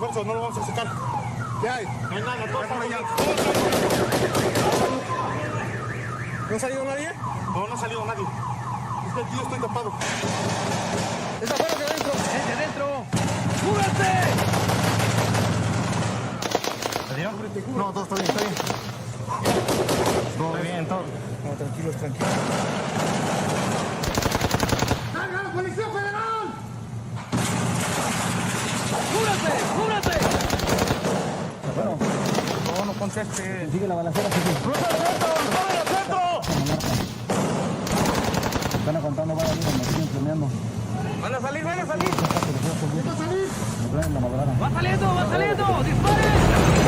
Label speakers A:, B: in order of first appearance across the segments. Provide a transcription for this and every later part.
A: refuerzos, no lo vamos a sacar. ¿Qué hay? No hay nada, todos están allá. ¿No ha salido nadie? No, no ha salido nadie. Es que aquí yo estoy tapado. ¡Es afuera que adentro! ¡Gente adentro! ¡Cúbrete! ¿Salió? No, todo está bien, está bien. Todo bien, todo. No, tranquilos, tranquilos. ¡Carga la Policía Federal! ¡Cúbrete! ¡Cúbrete! Bueno, no conteste. Sigue la balacera, ¡cruza el centro! ¡Corre al centro! Están aguantando, van a salir, me siguen planeando. ¡Van a salir, van a salir! ¡Va a salir! ¡Va saliendo, va saliendo! ¡Disparen!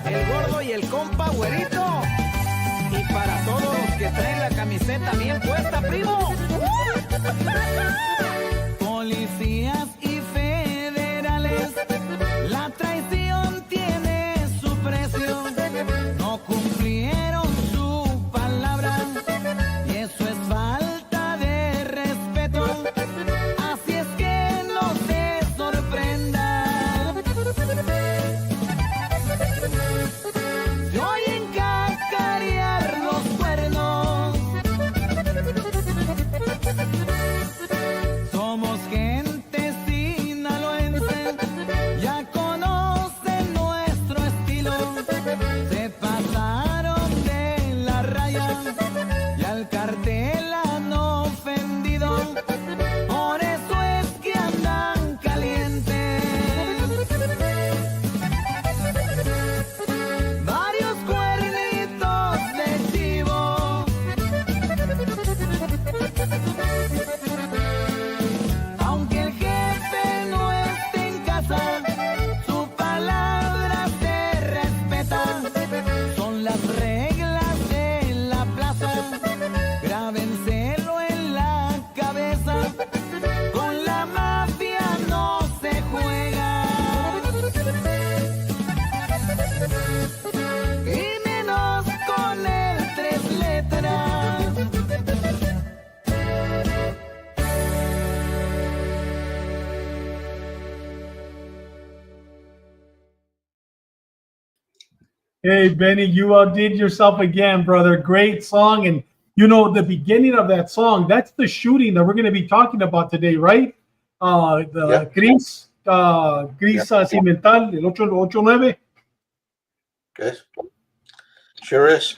A: El gordo y el compa güerito. Y para todos los que traen la camiseta bien puesta, primo. Policías y federales, la traición tiene su precio. No cumplieron su palabra y eso es falta de respeto. Así es que no se sorprenda. Se oyen cacarear los cuernos. Somos gente sinaloense, ya conocen nuestro estilo. Se pasaron de la raya y al cartel han ofendido. Por eso es que andan calientes. Varios cuernitos de chivo. Aunque el jefe no esté en casa, su palabra se respeta. Son las reglas de la plaza. Grábenselo en la cabeza. Con la mafia no se juega. Y menos con el tres letras.
B: Hey, Benny, you outdid yourself again, brother. Great song. And, you know, the beginning of that song, that's the shooting that we're going to be talking about today, right? Cris, Simental, el 889.
C: Good. Sure is.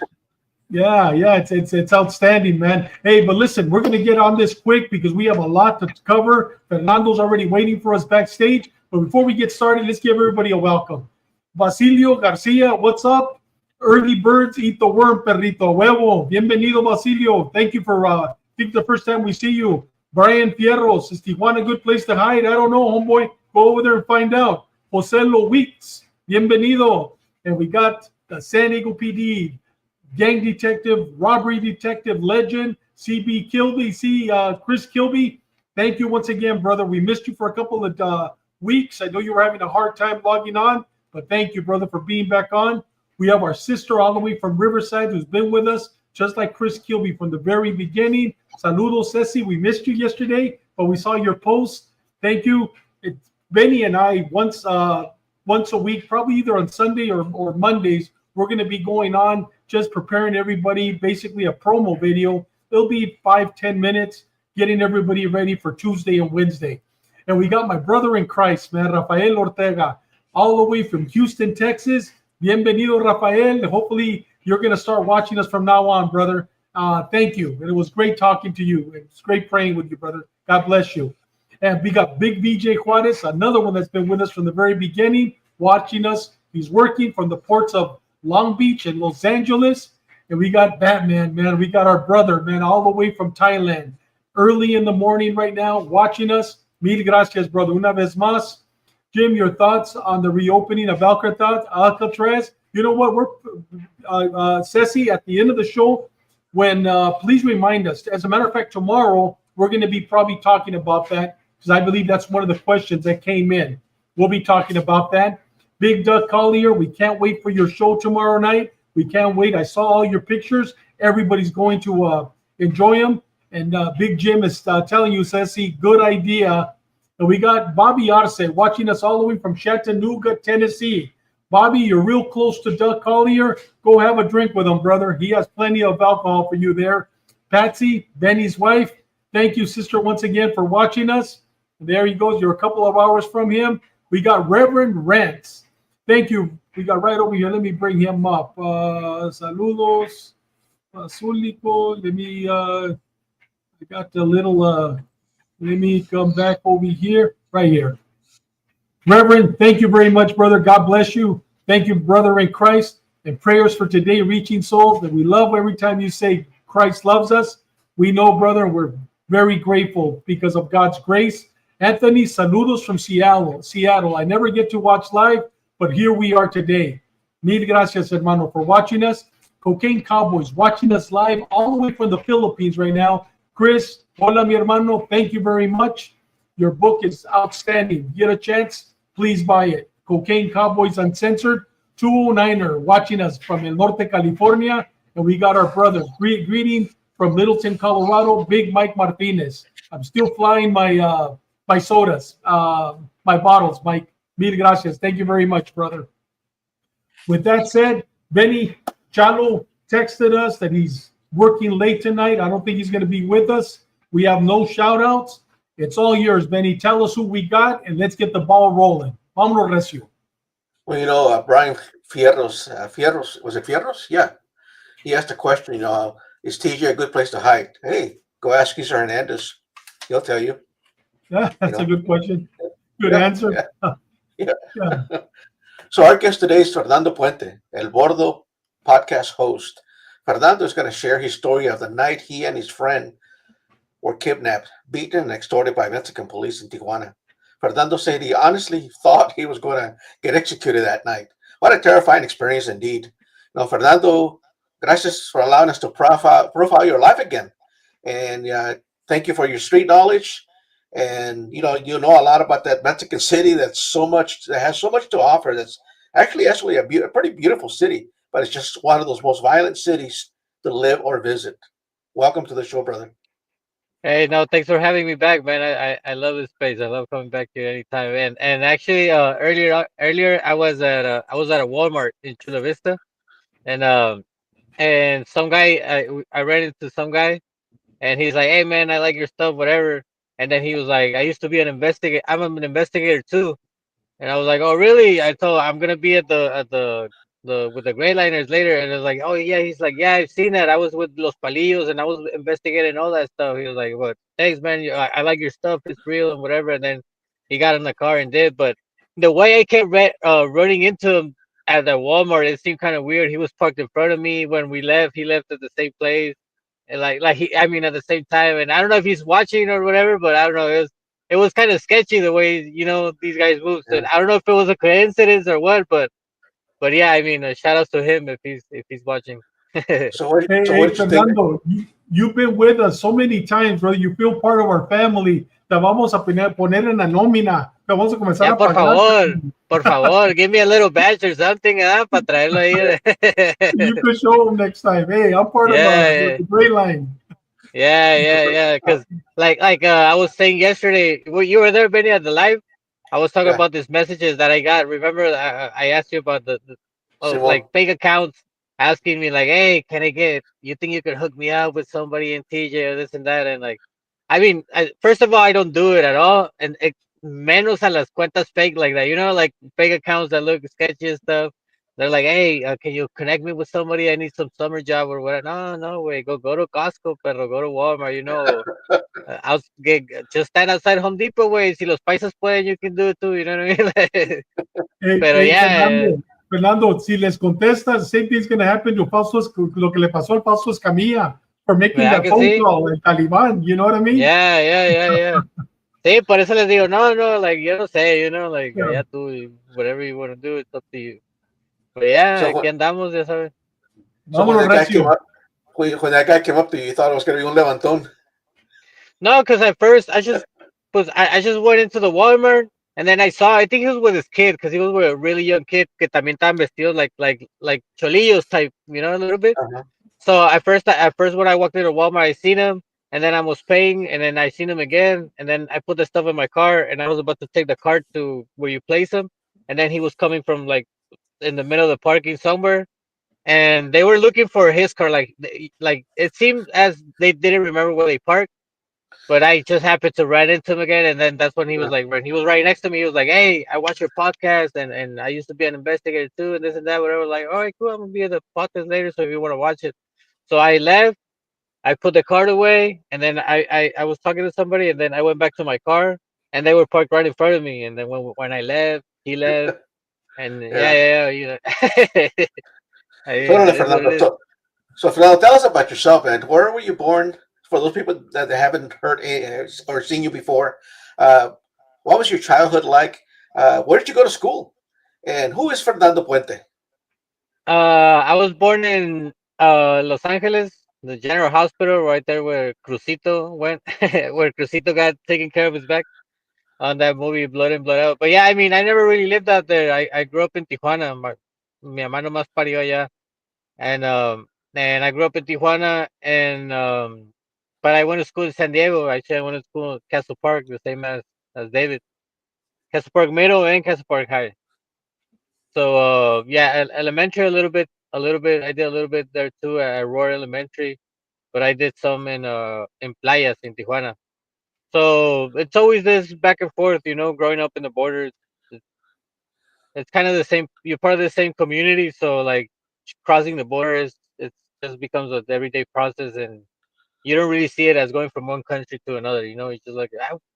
B: Yeah, it's outstanding, man. Hey, but listen, we're going to get on this quick because we have a lot to cover. Fernando's already waiting for us backstage. But before we get started, let's give everybody a welcome. Basilio Garcia, what's up? Early birds eat the worm, perrito. Huevo. Bienvenido, Basilio. Thank you for, I think the first time we see you. Brian Fierros, is Tijuana a good place to hide? I don't know, homeboy. Go over there and find out. Jose Weeks, bienvenido. And we got the San Diego PD, gang detective, robbery detective, legend, CB Kilby, Chris Kilby. Thank you once again, brother. We missed you for a couple of weeks. I know you were having a hard time logging on, but thank you, brother, for being back on. We have our sister all the way from Riverside who's been with us, just like Chris Kilby from the very beginning. Saludos, Ceci. We missed you yesterday, but we saw your post. Thank you. Benny and I, once a week, probably either on Sunday or Mondays, we're going to be going on just preparing everybody, basically a promo video. It'll be 5-10 minutes, getting everybody ready for Tuesday and Wednesday. And we got my brother in Christ, man, Rafael Ortega, all the way from Houston, Texas. Bienvenido, Rafael. Hopefully you're going to start watching us from now on, brother. Thank you. And it was great talking to you. It's great praying with you, brother. God bless you. And we got Big VJ Juarez, another one that's been with us from the very beginning, watching us. He's working from the ports of Long Beach and Los Angeles. And we got Batman, man. We got our brother, man, all the way from Thailand. Early in the morning right now, watching us. Mil gracias, brother. Una vez más. Jim, your thoughts on the reopening of Alcatraz? You know what? We're Ceci, at the end of the show, when please remind us. As a matter of fact, tomorrow we're going to be probably talking about that because I believe that's one of the questions that came in. We'll be talking about that. Big Doug Collier, we can't wait for your show tomorrow night. We can't wait. I saw all your pictures. Everybody's going to enjoy them. And Big Jim is telling you, Ceci, good idea. And we got Bobby Arce watching us all the way from Chattanooga, Tennessee. Bobby, you're real close to Doug Collier. Go have a drink with him, brother. He has plenty of alcohol for you there. Patsy, Benny's wife, thank you, sister, once again for watching us. And there he goes. You're a couple of hours from him. We got Reverend Rents. Thank you. We got right over here. Let me bring him up. Saludos. Zulico. Let me, I got the little, let me come back over here. Right here. Reverend, thank you very much, brother. God bless you. Thank you, brother in Christ. And prayers for today, reaching souls that we love every time you say Christ loves us. We know, brother, we're very grateful because of God's grace. Anthony, saludos from Seattle. I never get to watch live, but here we are today. Mil gracias, hermano, for watching us. Cocaine Cowboys watching us live all the way from the Philippines right now. Chris, hola, mi hermano. Thank you very much. Your book is outstanding. Get a chance, please buy it. Cocaine Cowboys Uncensored. 209er watching us from El Norte, California. And we got our brother greeting from Littleton, Colorado, Big Mike Martinez. I'm still flying my my sodas, my bottles, Mike. Mil gracias. Thank you very much, brother. With that said, Benny Chalo texted us that he's working late tonight. I don't think he's going to be with us. We have no shout outs. It's all yours, Benny. Tell us who we got and let's get the ball rolling. Vámonos, Recio.
C: Well, you know, Brian Fierros, was it Fierros? Yeah. He asked a question, you know, is TJ a good place to hide? Hey, go ask Cesar Hernandez. He'll tell you.
B: Yeah, that's a good question. Good answer.
C: Yeah. So our guest today is Fernando Puente, El Bordo podcast host. Fernando is going to share his story of the night he and his friend were kidnapped, beaten, and extorted by Mexican police in Tijuana. Fernando said he honestly thought he was going to get executed that night. What a terrifying experience indeed. You know, Fernando, gracias for allowing us to profile your life again. And thank you for your street knowledge. And you know a lot about that Mexican city that has so much to offer. That's actually a pretty beautiful city, but it's just one of those most violent cities to live or visit. Welcome to the show, brother.
D: Hey, no, thanks for having me back, man. I love this place. I love coming back here anytime. And actually, earlier I was at a Walmart in Chula Vista, and some guy I ran into some guy, and he's like, "Hey, man, I like your stuff, whatever." And then he was like, "I used to be an investigator. I'm an investigator too." And I was like, "Oh, really?" I told I'm gonna be at the with the gray liners later, and it was like, "Oh yeah." He's like, "Yeah, I've seen that. I was with Los Palillos, and I was investigating all that stuff." He was like, "What? Thanks, man. I like your stuff. It's real and whatever." And then he got in the car and did. But the way I kept running into him at the Walmart, it seemed kind of weird. He was parked in front of me when we left. He left at the same place, and I mean, at the same time. And I don't know if he's watching or whatever, but I don't know. It it was kind of sketchy the way these guys moved. So
C: Yeah.
D: I don't know if it was a coincidence or what, but yeah, I mean, shout outs to him if he's watching.
C: So what?
B: Hey,
C: So what
B: hey,
C: did you think?
B: Fernando, you've been with us so many times, brother. You feel part of our family. Te vamos a poner en la nómina. Te vamos a comenzar
D: Ya,
B: a pagar.
D: por favor, give me a little badge or something, para traerlo ahí.
B: You could show them next time. Hey, I'm part of
D: Yeah, yeah.
B: the gray line.
D: Yeah. Because I was saying yesterday, well, you were there, Benny, at the live. I was talking
C: Yeah,
D: about these messages that I got. Remember, I asked you about like
C: Simon.
D: fake accounts asking me like, "Hey, can I get? You think you could hook me up with somebody in TJ or this and that?" And like, I mean, first of all, I don't do it at all, and menos a las cuentas fake like that. Like fake accounts that look sketchy and stuff. They're like, "Hey, can you connect me with somebody? I need some summer job or whatever." No, no way. Go to Costco, pero go to Walmart. Just stand outside Home Depot, way. Si los paisas pueden, you can do it too. You know what I mean?
B: Hey,
D: Pero
B: hey,
D: yeah,
B: Fernando, si les contestas, same thing's going to happen to lo que le pasó al Fausto Escamilla for making
D: ¿verdad
B: that
D: que
B: phone
D: sí?
B: call, el Taliban. You know what I mean?
D: Yeah. Sí, por eso les digo, no, like, yo no sé, like,
B: Yeah.
D: allá tú, whatever you want to do, it's up to you. But yeah,
C: So
D: aquí andamos, ya sabes.
C: when
B: Vámonos,
C: that guy came
B: Recio.
C: up, when that guy came up to you, you thought it was going to be un levantón.
D: No, because at first I just went into the Walmart and then I think he was with his kid because he was with a really young kid que también estaban vestidos like cholillos type, a little bit.
C: Uh-huh.
D: So at first when I walked into Walmart, I seen him and then I was paying and then I seen him again and then I put the stuff in my car and I was about to take the cart to where you place him and then he was coming from like in the middle of the parking somewhere and they were looking for his car like it seemed as they didn't remember where they parked but I just happened to run into him again, and then that's when he was
C: Yeah.
D: like, when he was right next to me, he was like, "Hey, I watch your podcast, and I used to be an investigator too, and this and that, whatever." Like, all right, cool, I'm gonna be at the podcast later, so if you want to watch it. So I left, I put the card away, and then I was talking to somebody, and then I went back to my car, and they were parked right in front of me, and then when I left, he left, and
C: Yeah.
D: I
C: So,
D: mean,
C: órale,
D: it is what it
C: Fernando.
D: is.
C: So, Fernando, tell us about yourself, man. Where were you born? For those people that haven't heard or seen you before, uh, what was your childhood like? Where did you go to school? And who is Fernando Puente?
D: I was born in Los Angeles, the General Hospital, right there where Crucito went, where Crucito got taken care of his back on that movie Blood In Blood Out. But yeah, I mean, I never really lived out there. I grew up in Tijuana. Mi hermano más parió allá, and I grew up in Tijuana, and but I went to school in San Diego. Actually, I went to school at Castle Park, the same as David. Castle Park Middle and Castle Park High. So yeah, elementary a little bit. I did a little bit there too at Royal Elementary, but I did some in Playas in Tijuana. So it's always this back and forth, growing up in the borders. It's, it's kind of the same. You're part of the same community, so like crossing the border is it just becomes an everyday process, and you don't really see it as going from one country to another. It's just like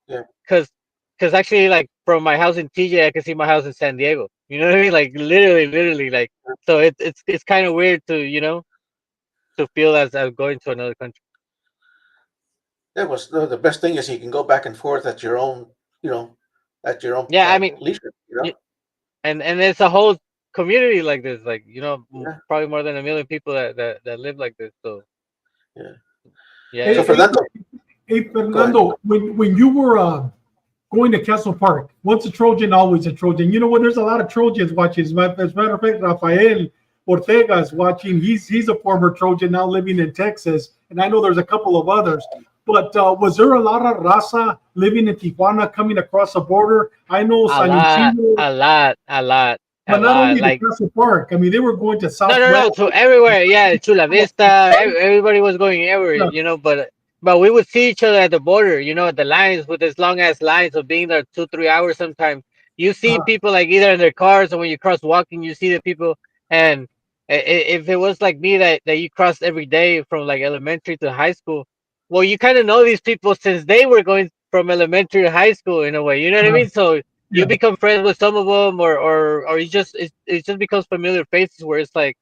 C: Yeah.
D: because actually like from my house in TJ, I can see my house in San Diego. You know what I mean? Like literally, like so it's kind of weird to to feel as going to another country.
C: It was the best thing is you can go back and forth at your own, at your own
D: Yeah, I mean,
C: leisure.
D: y- and it's a whole community like this, like
C: Yeah.
D: probably more than a million people that live like this. So
C: Yeah.
D: yeah,
C: So,
B: Hey,
D: it's
C: Fernando,
B: hey,
C: go ahead.
B: Fernando, when you were going to Castle Park, once a Trojan, always a Trojan. You know what? There's a lot of Trojans watching. As a matter of fact, Rafael Ortega is watching. He's a former Trojan now living in Texas, and I know there's a couple of others. But was there a lot of raza living in Tijuana coming across the border? I know
D: a
B: San
D: lot,
B: Isidro,
D: a lot, a lot, a
B: but not
D: lot.
B: only to
D: Like
B: Castle Park. I mean, they were going to
D: no,
B: Southwest.
D: to everywhere. Yeah, Chula Vista. Everybody was going everywhere, but we would see each other at the border, at the lines with this long ass lines of being there 2-3 hours sometimes. You see
B: Uh,
D: people like either in their cars or when you cross walking, you see the people. And if it was like me that you crossed every day from like elementary to high school, well, you kind of know these people since they were going from elementary to high school in a way. You know what I
B: uh,
D: mean? So you
B: yeah.
D: become friends with some of them, or it just becomes familiar faces where it's like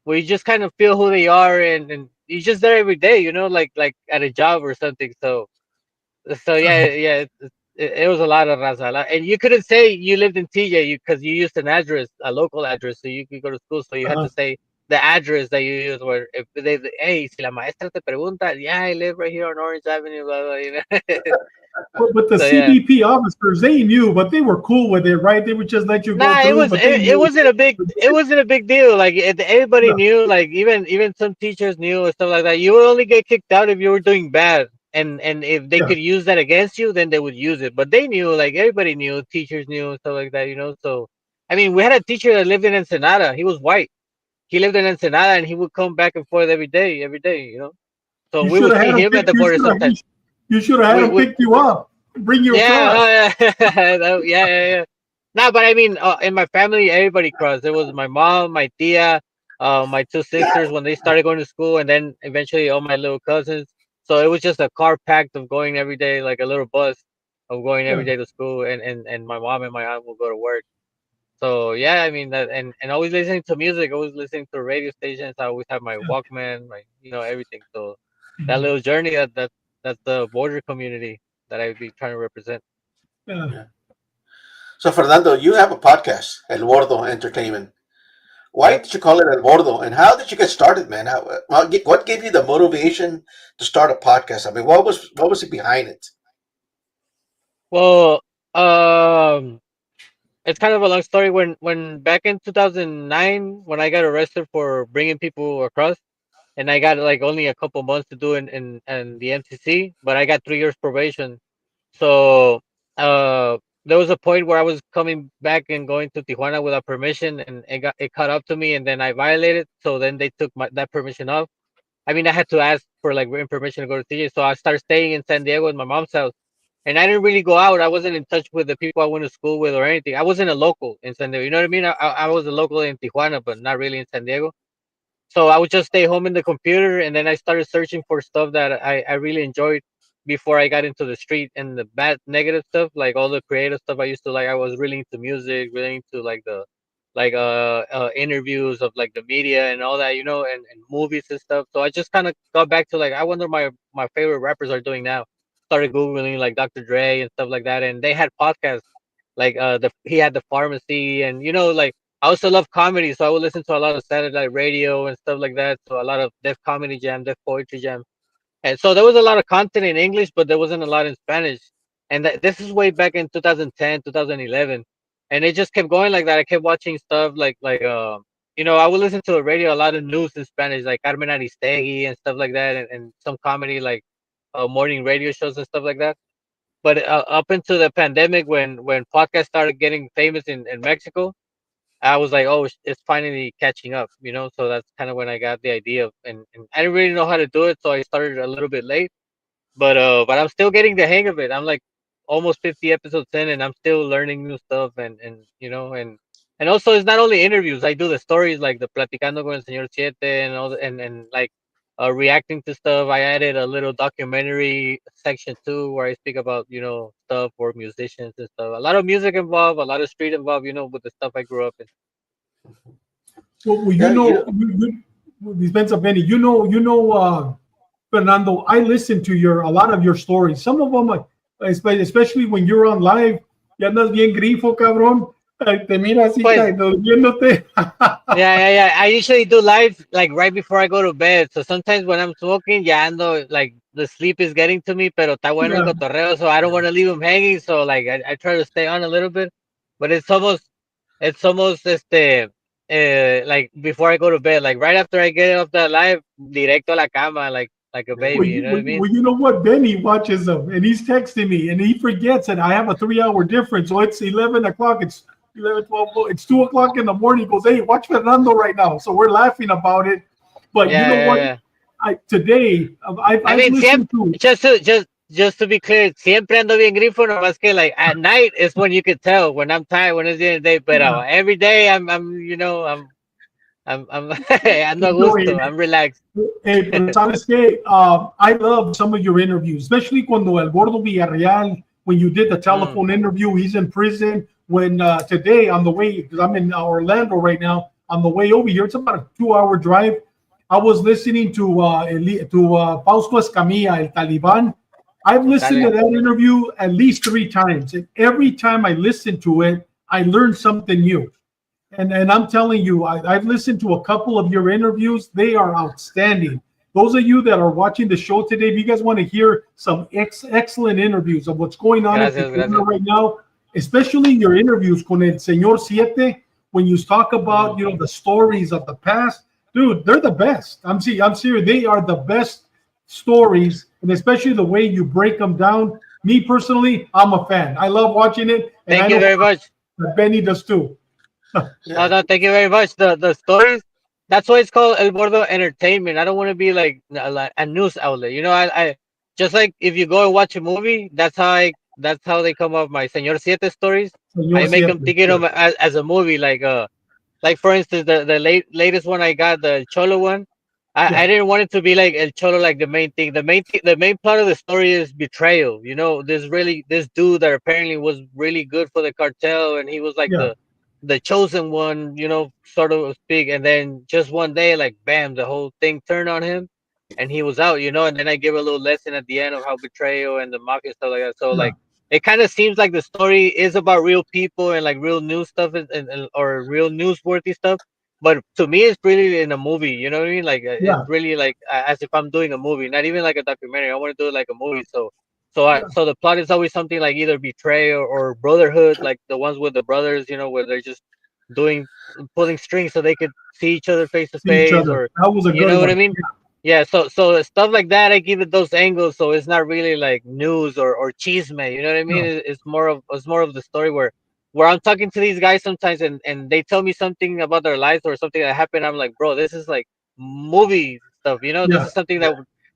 D: where you just kind of feel who they are and you're just there every day, like at a job or something. So yeah. it was a lot of raza, and you couldn't say you lived in TJ because you used an address, a local address, so you could go to school. So you had to say the address that you used. Where if they, hey, si la maestra te pregunta, yeah, I live right here on Orange Avenue, blah blah. You know.
B: But the
D: So yeah.
B: CBP officers, they knew, but they were cool with it, right? They would just let you go
D: Nah,
B: through, but they
D: it
B: knew.
D: wasn't a big deal. Like everybody
B: No,
D: knew. Like even some teachers knew and stuff like that. You would only get kicked out if you were doing bad, and if they
B: yeah,
D: could use that against you, then they would use it. But they knew, like everybody knew, teachers knew and stuff like that. You know. So I mean, we had a teacher that lived in Ensenada. He was white. He lived in Ensenada, and he would come back and forth every day. Every day. You know. So
B: you
D: we
B: should
D: would
B: have
D: see
B: had them
D: him at
B: pick.
D: the border sometimes.
B: You should have had them
D: We
B: pick you up, bring you
D: Yeah,
B: across.
D: oh yeah, yeah. No, but I mean, in my family, everybody crossed. It was my mom, my tia, my two sisters when they started going to school, and then eventually all my little cousins. So it was just a car packed of going every day, like a little bus of going every
B: Yeah,
D: day to school, and my mom and my aunt will go to work. So yeah, I mean that, and always listening to music, always listening to radio stations. I always have my Walkman, my everything. So that little journey, that's the border community that I would be trying to represent.
B: yeah.
C: Yeah. So, Fernando, you have a podcast, El Bordo Entertainment. Why
D: Yep.
C: did you call it El Bordo? And how did you get started, man? What gave you the motivation to start a podcast? I mean, what was it behind it?
D: Well, um, it's kind of a long story. When back in 2009, when I got arrested for bringing people across, and I got like only a couple months to do in the MCC, but I got 3 years probation. So there was a point where I was coming back and going to Tijuana without permission, and it caught up to me, and then I violated. So then they took that permission off. I mean, I had to ask for like written permission to go to TJ. So I started staying in San Diego with my mom's house, and I didn't really go out. I wasn't in touch with the people I went to school with or anything. I wasn't a local in San Diego. You know what I mean? I was a local in Tijuana, but not really in San Diego. So I would just stay home in the computer, and then I started searching for stuff that I really enjoyed before I got into the street and the bad negative stuff, like all the creative stuff I used to like. I was really into music, really into like the interviews of like the media and all that, and movies and stuff. So I just kind of got back to like I wonder my favorite rappers are doing now. Started googling like Dr. Dre and stuff like that, and they had podcasts like he had the pharmacy, and like I also love comedy, so I would listen to a lot of satellite radio and stuff like that. So a lot of Def Comedy Jam, Def Poetry Jam, and so there was a lot of content in English, but there wasn't a lot in Spanish. And this is way back in 2010, 2011, and it just kept going like that. I kept watching stuff I would listen to the radio, a lot of news in Spanish, like Carmen Aristegui and stuff like that, and some comedy like morning radio shows and stuff like that. But up into the pandemic, when podcasts started getting famous in Mexico, I was like, oh, it's finally catching up, So that's kind of when I got the idea of, and I didn't really know how to do it, so I started a little bit late. But I'm still getting the hang of it. I'm like almost 50 episodes in, and I'm still learning new stuff, and also it's not only interviews. I do the stories like the Platicando con el Señor Siete and all, and like reacting to stuff. I added a little documentary section too, where I speak about stuff for musicians and stuff. A lot of music involved, a lot of street involved. With the stuff I grew up in.
B: Well,
C: Yeah,
B: Dispensa Benny, Fernando, I listen to a lot of your stories. Some of them, especially when you're on live, ya andas bien grifo, cabrón. Te mira así,
D: Pues,
B: durmiéndote.
D: yeah. I usually do live like right before I go to bed. So sometimes when I'm smoking, ya ando like the sleep is getting to me, pero está bueno el
B: Yeah.
D: cotorreo, so I don't want to leave them hanging. So like I try to stay on a little bit, but it's almost like before I go to bed, like right after I get off the live, directo a la cama, like a baby. You know what I mean?
B: Well, you know what? Benny watches them, and he's texting me, and he forgets that I have a 3-hour difference. So it's 11 o'clock. It's 11, 12. It's 2 o'clock in the morning. He goes, hey, watch Fernando right now. So we're laughing about it. But
D: Yeah,
B: you know
D: yeah,
B: what?
D: yeah.
B: I've
D: I mean,
B: listened to.
D: just to be clear, siempre ando bien grifo, nomás que like at night is when you could tell when I'm tired, when it's the end of the day. But
B: Yeah,
D: every day I'm ando a
B: enjoying
D: gusto,
B: it.
D: I'm relaxed.
B: Hey, pero sabes que I love some of your interviews, especially cuando El Gordo Villarreal, when you did the telephone interview, he's in prison. When today on the way, because I'm in Orlando right now, on the way over here, it's about a 2-hour drive. I was listening to Fausto Escamilla, El Taliban. I've listened to
D: Dale.
B: that interview at least 3 times, and every time I listen to it, I learn something new. And I'm telling you, I've listened to a couple of your interviews. They are outstanding. Those of you that are watching the show today, if you guys want to hear some excellent interviews of what's going on in
D: Gracias,
B: Tijuana
D: gracias.
B: right now, especially your interviews con el Señor Siete, when you talk about the stories of the past, dude, they're the best. I'm serious. They are the best stories, and especially the way you break them down. Me personally, I'm a fan. I love watching it, and I
D: Thank you
B: know
D: very much.
B: that Benny does too.
D: No,
C: Yeah.
D: no, thank you very much. The stories. That's why it's called El Bordo Entertainment. I don't want to be like a news outlet. I just like if you go and watch a movie. That's how they come up. My Señor Siete stories.
B: Señor
D: I make them
B: Siete.
D: thinking of as a movie. Like for instance, the latest one I got, the Cholo one. I
B: Yeah,
D: didn't want it to be like El Cholo, like the main thing. The main plot of the story is betrayal. This dude that apparently was really good for the cartel, and he was like
B: yeah,
D: the chosen one, sort of speak. And then just one day, like bam, the whole thing turned on him, and he was out. And then I give a little lesson at the end of how betrayal and the mafia stuff like that. So
B: yeah,
D: like it kind of seems like the story is about real people and like real news stuff or real newsworthy stuff. But to me, it's really in a movie. You know what I mean? Like it's
B: yeah,
D: really like as if I'm doing a movie, not even like a documentary. I want to do it like a movie.
B: yeah,
D: So the plot is always something like either betrayal or brotherhood, like the ones with the brothers, where they're just doing pulling strings so they could see each other face to
B: see each
D: face,
B: other.
D: or
B: That was a
D: you
B: good
D: know what I
B: one.
D: mean? Yeah. So stuff like that, I give it those angles, so it's not really like news or chisme. You know what I mean?
B: No,
D: It's more of the story where I'm talking to these guys sometimes, and they tell me something about their lives or something that happened. I'm like, bro, this is like movie stuff. This
B: yeah.
D: is something that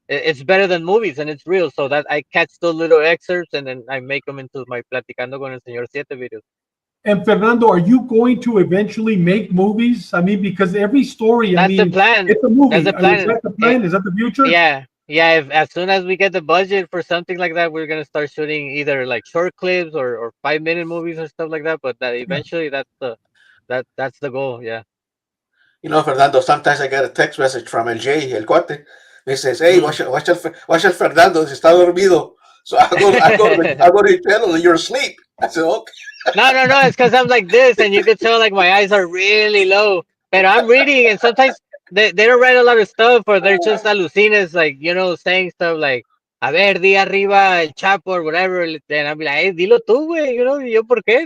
D: it's better than movies and it's real. So that I catch those little excerpts and then I make them into my Platicando con el Señor Siete videos.
B: And Fernando, are you going to eventually make movies? I mean, because every story, I
D: That's the
B: mean,
D: plan.
B: it's a
D: That's
B: movie.
D: the
B: I mean, is
D: plan.
B: that the plan? Is that the future?
D: Yeah, yeah. If as soon as we get the budget for something like that, we're gonna start shooting either like short clips or 5-minute movies or stuff like that. But that
B: Yeah.
D: eventually, that's the goal. Yeah.
C: Fernando, sometimes I get a text message from El J, El Cuate. He says, hey,
D: Mm.
C: watch el Fernando, se está dormido. So I go to the channel and you're asleep. I said, okay.
D: No, no, no. It's because I'm like this, and you could tell like my eyes are really low. But I'm reading, and sometimes they don't write a lot of stuff, or they're just alucines, like saying stuff like "A ver, di arriba el Chapo" or whatever. And I'm like, "Hey, dilo tú, güey." Yo por qué?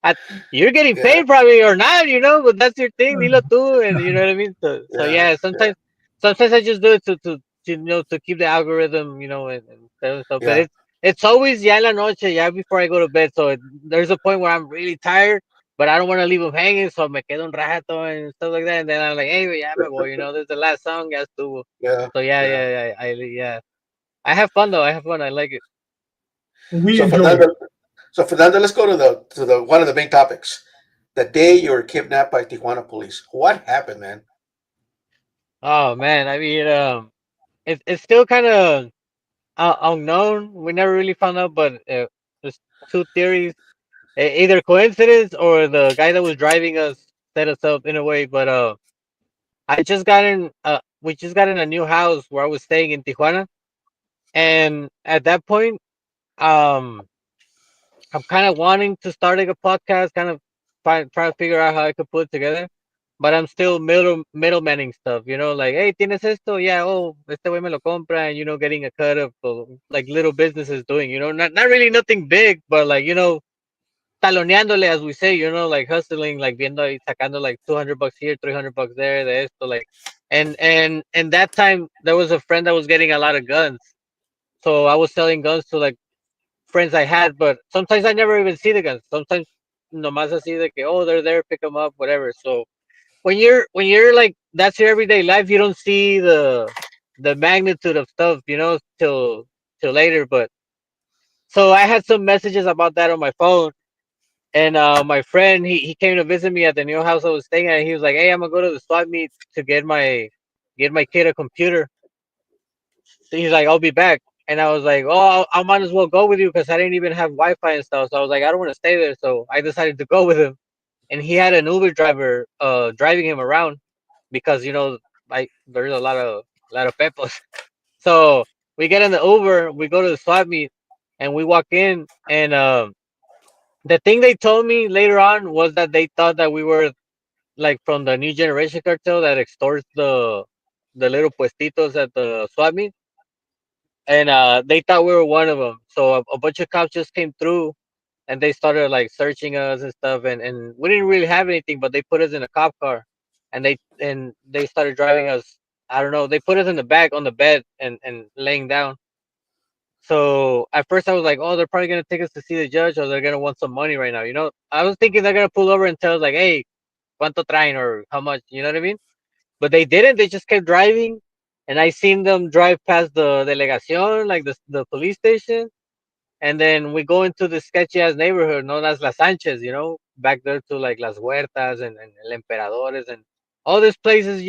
D: At, you're getting
C: Yeah,
D: paid probably or not, but that's your thing. Dilo tú, and you know what I mean. So
C: yeah,
D: yeah,
C: yeah,
D: sometimes I just do it to keep the algorithm, and stuff. But
C: yeah.
D: it's always ya en la noche, ya before I go to bed. So there's a point where I'm really tired, but I don't want to leave them hanging. So me quedo un rato and stuff like that. And then I'm like, hey, ya me voy. This is the last song. Ya estuvo.
C: Yeah,
D: So yeah,
C: yeah.
D: yeah, yeah. Yeah. I have fun though. I have fun. I like it.
B: We
C: So
B: enjoy it.
C: Fernando, let's go to the one of the main topics. The day you were kidnapped by Tijuana police. What happened, man?
D: Oh man, I mean, it's still kind of unknown. We never really found out, but there's two theories: either coincidence or the guy that was driving us set us up in a way. But we just got in a new house where I was staying in Tijuana, and at that point, um, I'm kind of wanting to start like a podcast, kind of trying to figure out how I could put it together. But I'm still middlemaning stuff, like, hey, tienes esto, yeah, oh, este güey me lo compra, and getting a cut of like little businesses doing, not really nothing big, but like taloneándole, as we say, like hustling, like viendo y sacando like $200 here, $300 there, de esto, like, and that time there was a friend that was getting a lot of guns, so I was selling guns to like friends I had, but sometimes I never even see the guns. Sometimes nomás así de que, oh, they're there, pick them up, whatever. So when you're like that's your everyday life, you don't see the magnitude of stuff, till later. But so I had some messages about that on my phone, and my friend he came to visit me at the new house I was staying at. And he was like, "Hey, I'm gonna go to the swap meet to get my kid a computer." So he's like, "I'll be back." And I was like, "Oh, I might as well go with you because I didn't even have Wi-Fi and stuff." So I was like, "I don't want to stay there." So I decided to go with him. And he had an Uber driver driving him around because like there's a lot of pepos. So we get in the Uber, we go to the swap meet, and we walk in, and the thing they told me later on was that they thought that we were like from the new generation cartel that extorts the little puestitos at the swap meet, and they thought we were one of them. So a bunch of cops just came through, and they started like searching us and stuff, and we didn't really have anything, but they put us in a cop car, and they started driving us. I don't know. They put us in the back on the bed and laying down. So at first I was like, oh, they're probably gonna take us to see the judge, or they're gonna want some money right now. I was thinking they're gonna pull over and tell us like, hey, cuánto traen or how much. You know what I mean? But they didn't. They just kept driving, and I seen them drive past the delegación, like the police station, and then we go into the sketchy ass neighborhood known as La Sanchez. Back there to like Las Huertas and El Emperadores and all these places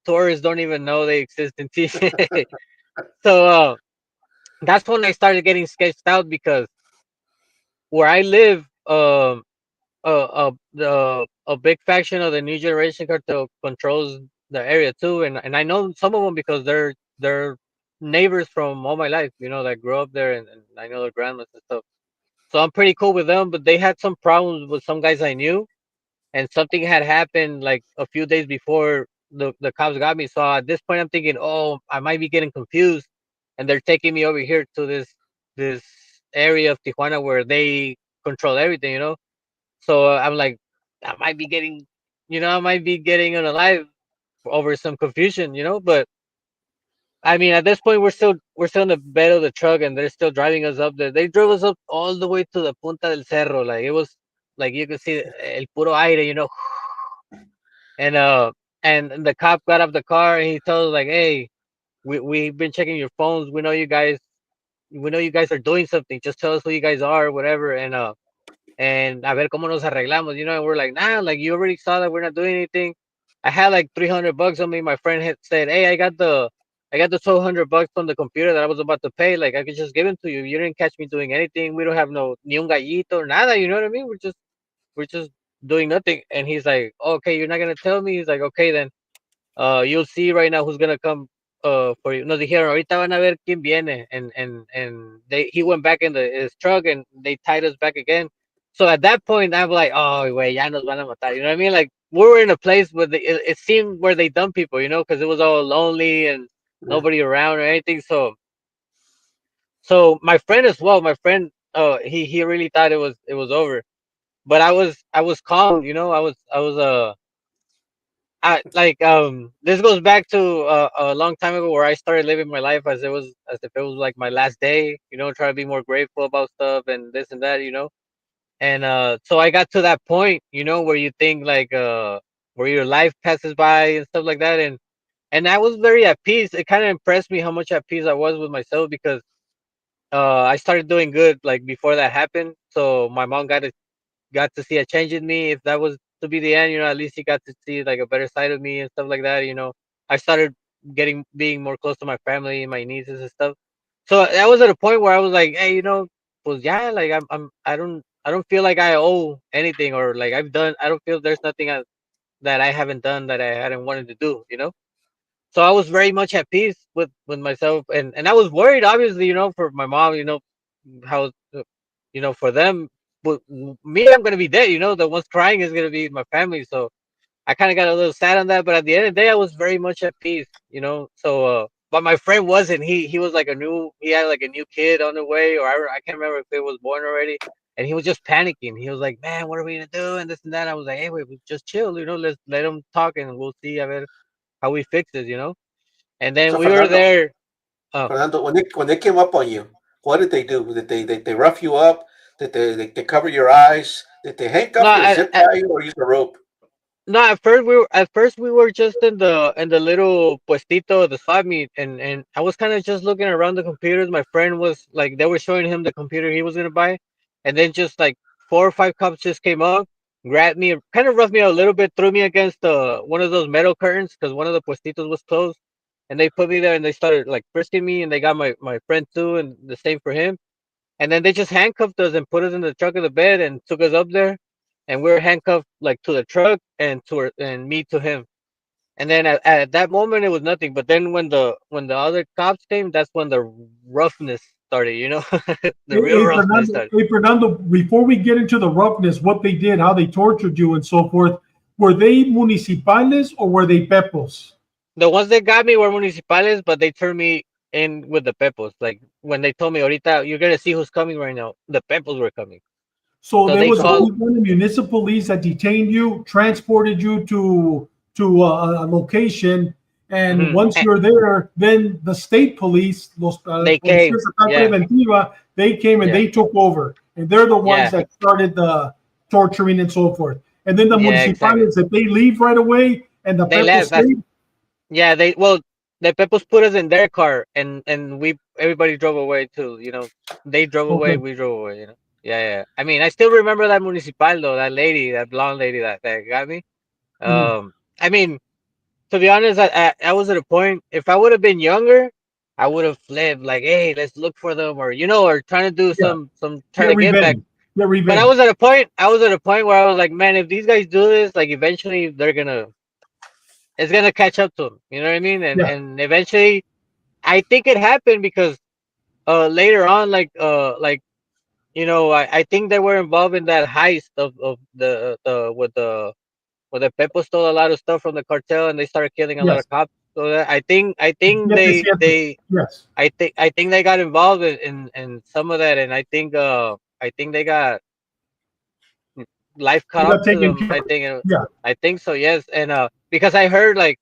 D: tourists don't even know they exist in TJ. So that's when I started getting sketched out because where I live, a big faction of the new generation cartel controls the area too, and I know some of them because they're neighbors from all my life, that grew up there, and I know their grandmas and stuff. So I'm pretty cool with them, but they had some problems with some guys I knew, and something had happened like a few days before the cops got me. So at this point, I'm thinking, oh, I might be getting confused, and they're taking me over here to this area of Tijuana where they control everything, So I'm like, I might be getting, I might be getting unalive over some confusion, But I mean, at this point, we're still in the bed of the truck, and they're still driving us up there. They drove us up all the way to the Punta del Cerro, like it was like you could see el puro aire, and and the cop got out of the car and he told us like, hey, we've been checking your phones. We know you guys are doing something. Just tell us who you guys are, whatever, and a ver cómo nos arreglamos, and we're like, nah, like you already saw that we're not doing anything. I had like $300 on me. My friend had said, hey, I got the $1,200 on the computer that I was about to pay. Like I could just give it to you. You didn't catch me doing anything. We don't have no ni un gallito or nada. You know what I mean? We're just doing nothing. And he's like, okay, you're not gonna tell me. He's like, okay, then you'll see right now who's gonna come for you. Nos dijeron, ahorita van a ver quién viene. And he went back in his truck and they tied us back again. So at that point, I'm like, oh, wait, ya nos van a matar. You know what I mean? Like, we were in a place where it seemed where they dump people, because it was all lonely and
C: Yeah.
D: nobody around or anything. So my friend as well, my friend, he really thought it was over. But I was calm, I like this goes back to a long time ago where I started living my life as if it was like my last day, try to be more grateful about stuff and this and that, and so I got to that point, where you think like where your life passes by and stuff like that, and I was very at peace. It kind of impressed me how much at peace I was with myself because I started doing good like before that happened. So my mom got to see a change in me. If that was to be the end, at least he got to see like a better side of me and stuff like that. I started being more close to my family, my nieces and stuff. So that was at a point where I was like, hey, pues yeah, like I don't feel like I owe anything or like I've done. I don't feel there's nothing that I haven't done that I hadn't wanted to do. So I was very much at peace with myself, and I was worried, obviously, for my mom, how for them, but me, I'm gonna be dead. The ones crying is gonna be my family. So I kind of got a little sad on that, but at the end of the day, I was very much at peace. So but my friend wasn't. He was like he had like a new kid on the way, or I can't remember if it was born already, and he was just panicking. He was like, "Man, what are we gonna do?" And this and that. I was like, "Hey, wait, just chill. Let's let him talk, and we'll see how we fix this." And then
C: So
D: we were
C: Fernando,
D: there. Uh,
C: Fernando, when they came up on you, what did they do? Did they rough you up? Did they cover your eyes? Did they
D: no,
C: handcuff you or zip tie you or use a rope?
D: no, at first we were just in the little puestito, the swap meet, and I was kind of just looking around the computers. My friend was like, they were showing him the computer he was gonna buy, and then just like 4 or 5 cops just came up, grabbed me, kind of roughed me out a little bit, threw me against one of those metal curtains because one of the puestitos was closed, and they put me there and they started like frisking me, and they got my friend too, and the same for him. And then they just handcuffed us and put us in the truck of the bed and took us up there, and we were handcuffed like to the truck and me to him. And then at that moment it was nothing. But then when the other cops came, that's when the roughness started. The real roughness started.
B: Hey, Fernando, before we get into the roughness, what they did, how they tortured you, and so forth, were they municipales or were they pepos?
D: The ones that got me were municipales, but they turned me in with the pepos. Like when they told me, "Ahorita, you're gonna see who's coming right now." The pepos were coming,
B: So
D: so
B: there
D: they
B: was
D: called.
B: only one municipal police that detained you, transported you to a location, and
D: Mhm.
B: once you're there, then the state police, los
D: They
B: policías
D: came,
B: de acá
D: yeah,
B: preventiva, they came and
D: yeah,
B: they took over, and they're the ones
D: yeah,
B: that started the torturing and so forth. And then the
D: yeah, exactly.
B: municipalities, did they leave right away, and the
D: They
B: people
D: left.
B: stayed?
D: Yeah, the pepos put us in their car, and we everybody drove away too. They drove away,
B: Okay.
D: we drove away. Yeah, yeah. I mean, I still remember that municipal though, that lady, that blonde lady that got me.
B: Mhm.
D: I mean, to be honest, I was at a point. If I would have been younger, I would have fled. Like, hey, let's look for them, or trying to do
B: Yeah,
D: some try
B: get
D: to get back.
B: revenge. Get
D: But I
B: revenge.
D: was at a point. I was at a point where I was like, man, if these guys do this, like, eventually it's gonna catch up to them. You know what I mean? And
B: Yeah.
D: and eventually, I think it happened because later on, like I think they were involved in that heist of the with the Pepo stole a lot of stuff from the cartel and they started killing a lot
B: Yes.
D: of cops. So I think
B: Siete, siete.
D: they
B: Yes.
D: I think they got involved in some of that, and I think they got life cut
B: They
D: off
B: got
D: to
B: taken
D: them.
B: care of. Yeah.
D: I think so, yes. And because I heard, like,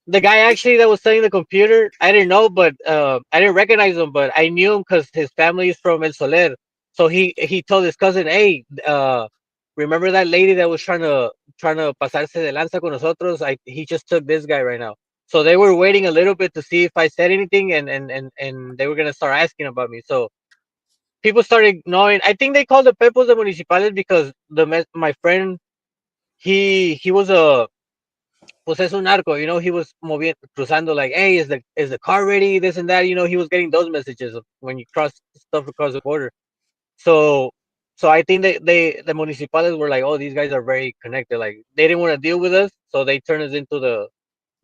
D: the guy actually that was selling the computer, I didn't know, but I didn't recognize him, but I knew him because his family is from El Soler. So he told his cousin, "Hey, remember that lady that was trying to pasarse de lanza con nosotros? He just took this guy right now." So they were waiting a little bit to see if I said anything, and they were gonna start asking about me. So people started knowing. I think they called the Pepos the municipales because my friend, he was a, pues es un narco, he was cruzando, like, hey, is the car ready, this and that, he was getting those messages when you cross stuff across the border. So I think the municipales were like, oh, these guys are very connected, like they didn't want to deal with us, so they turned us into the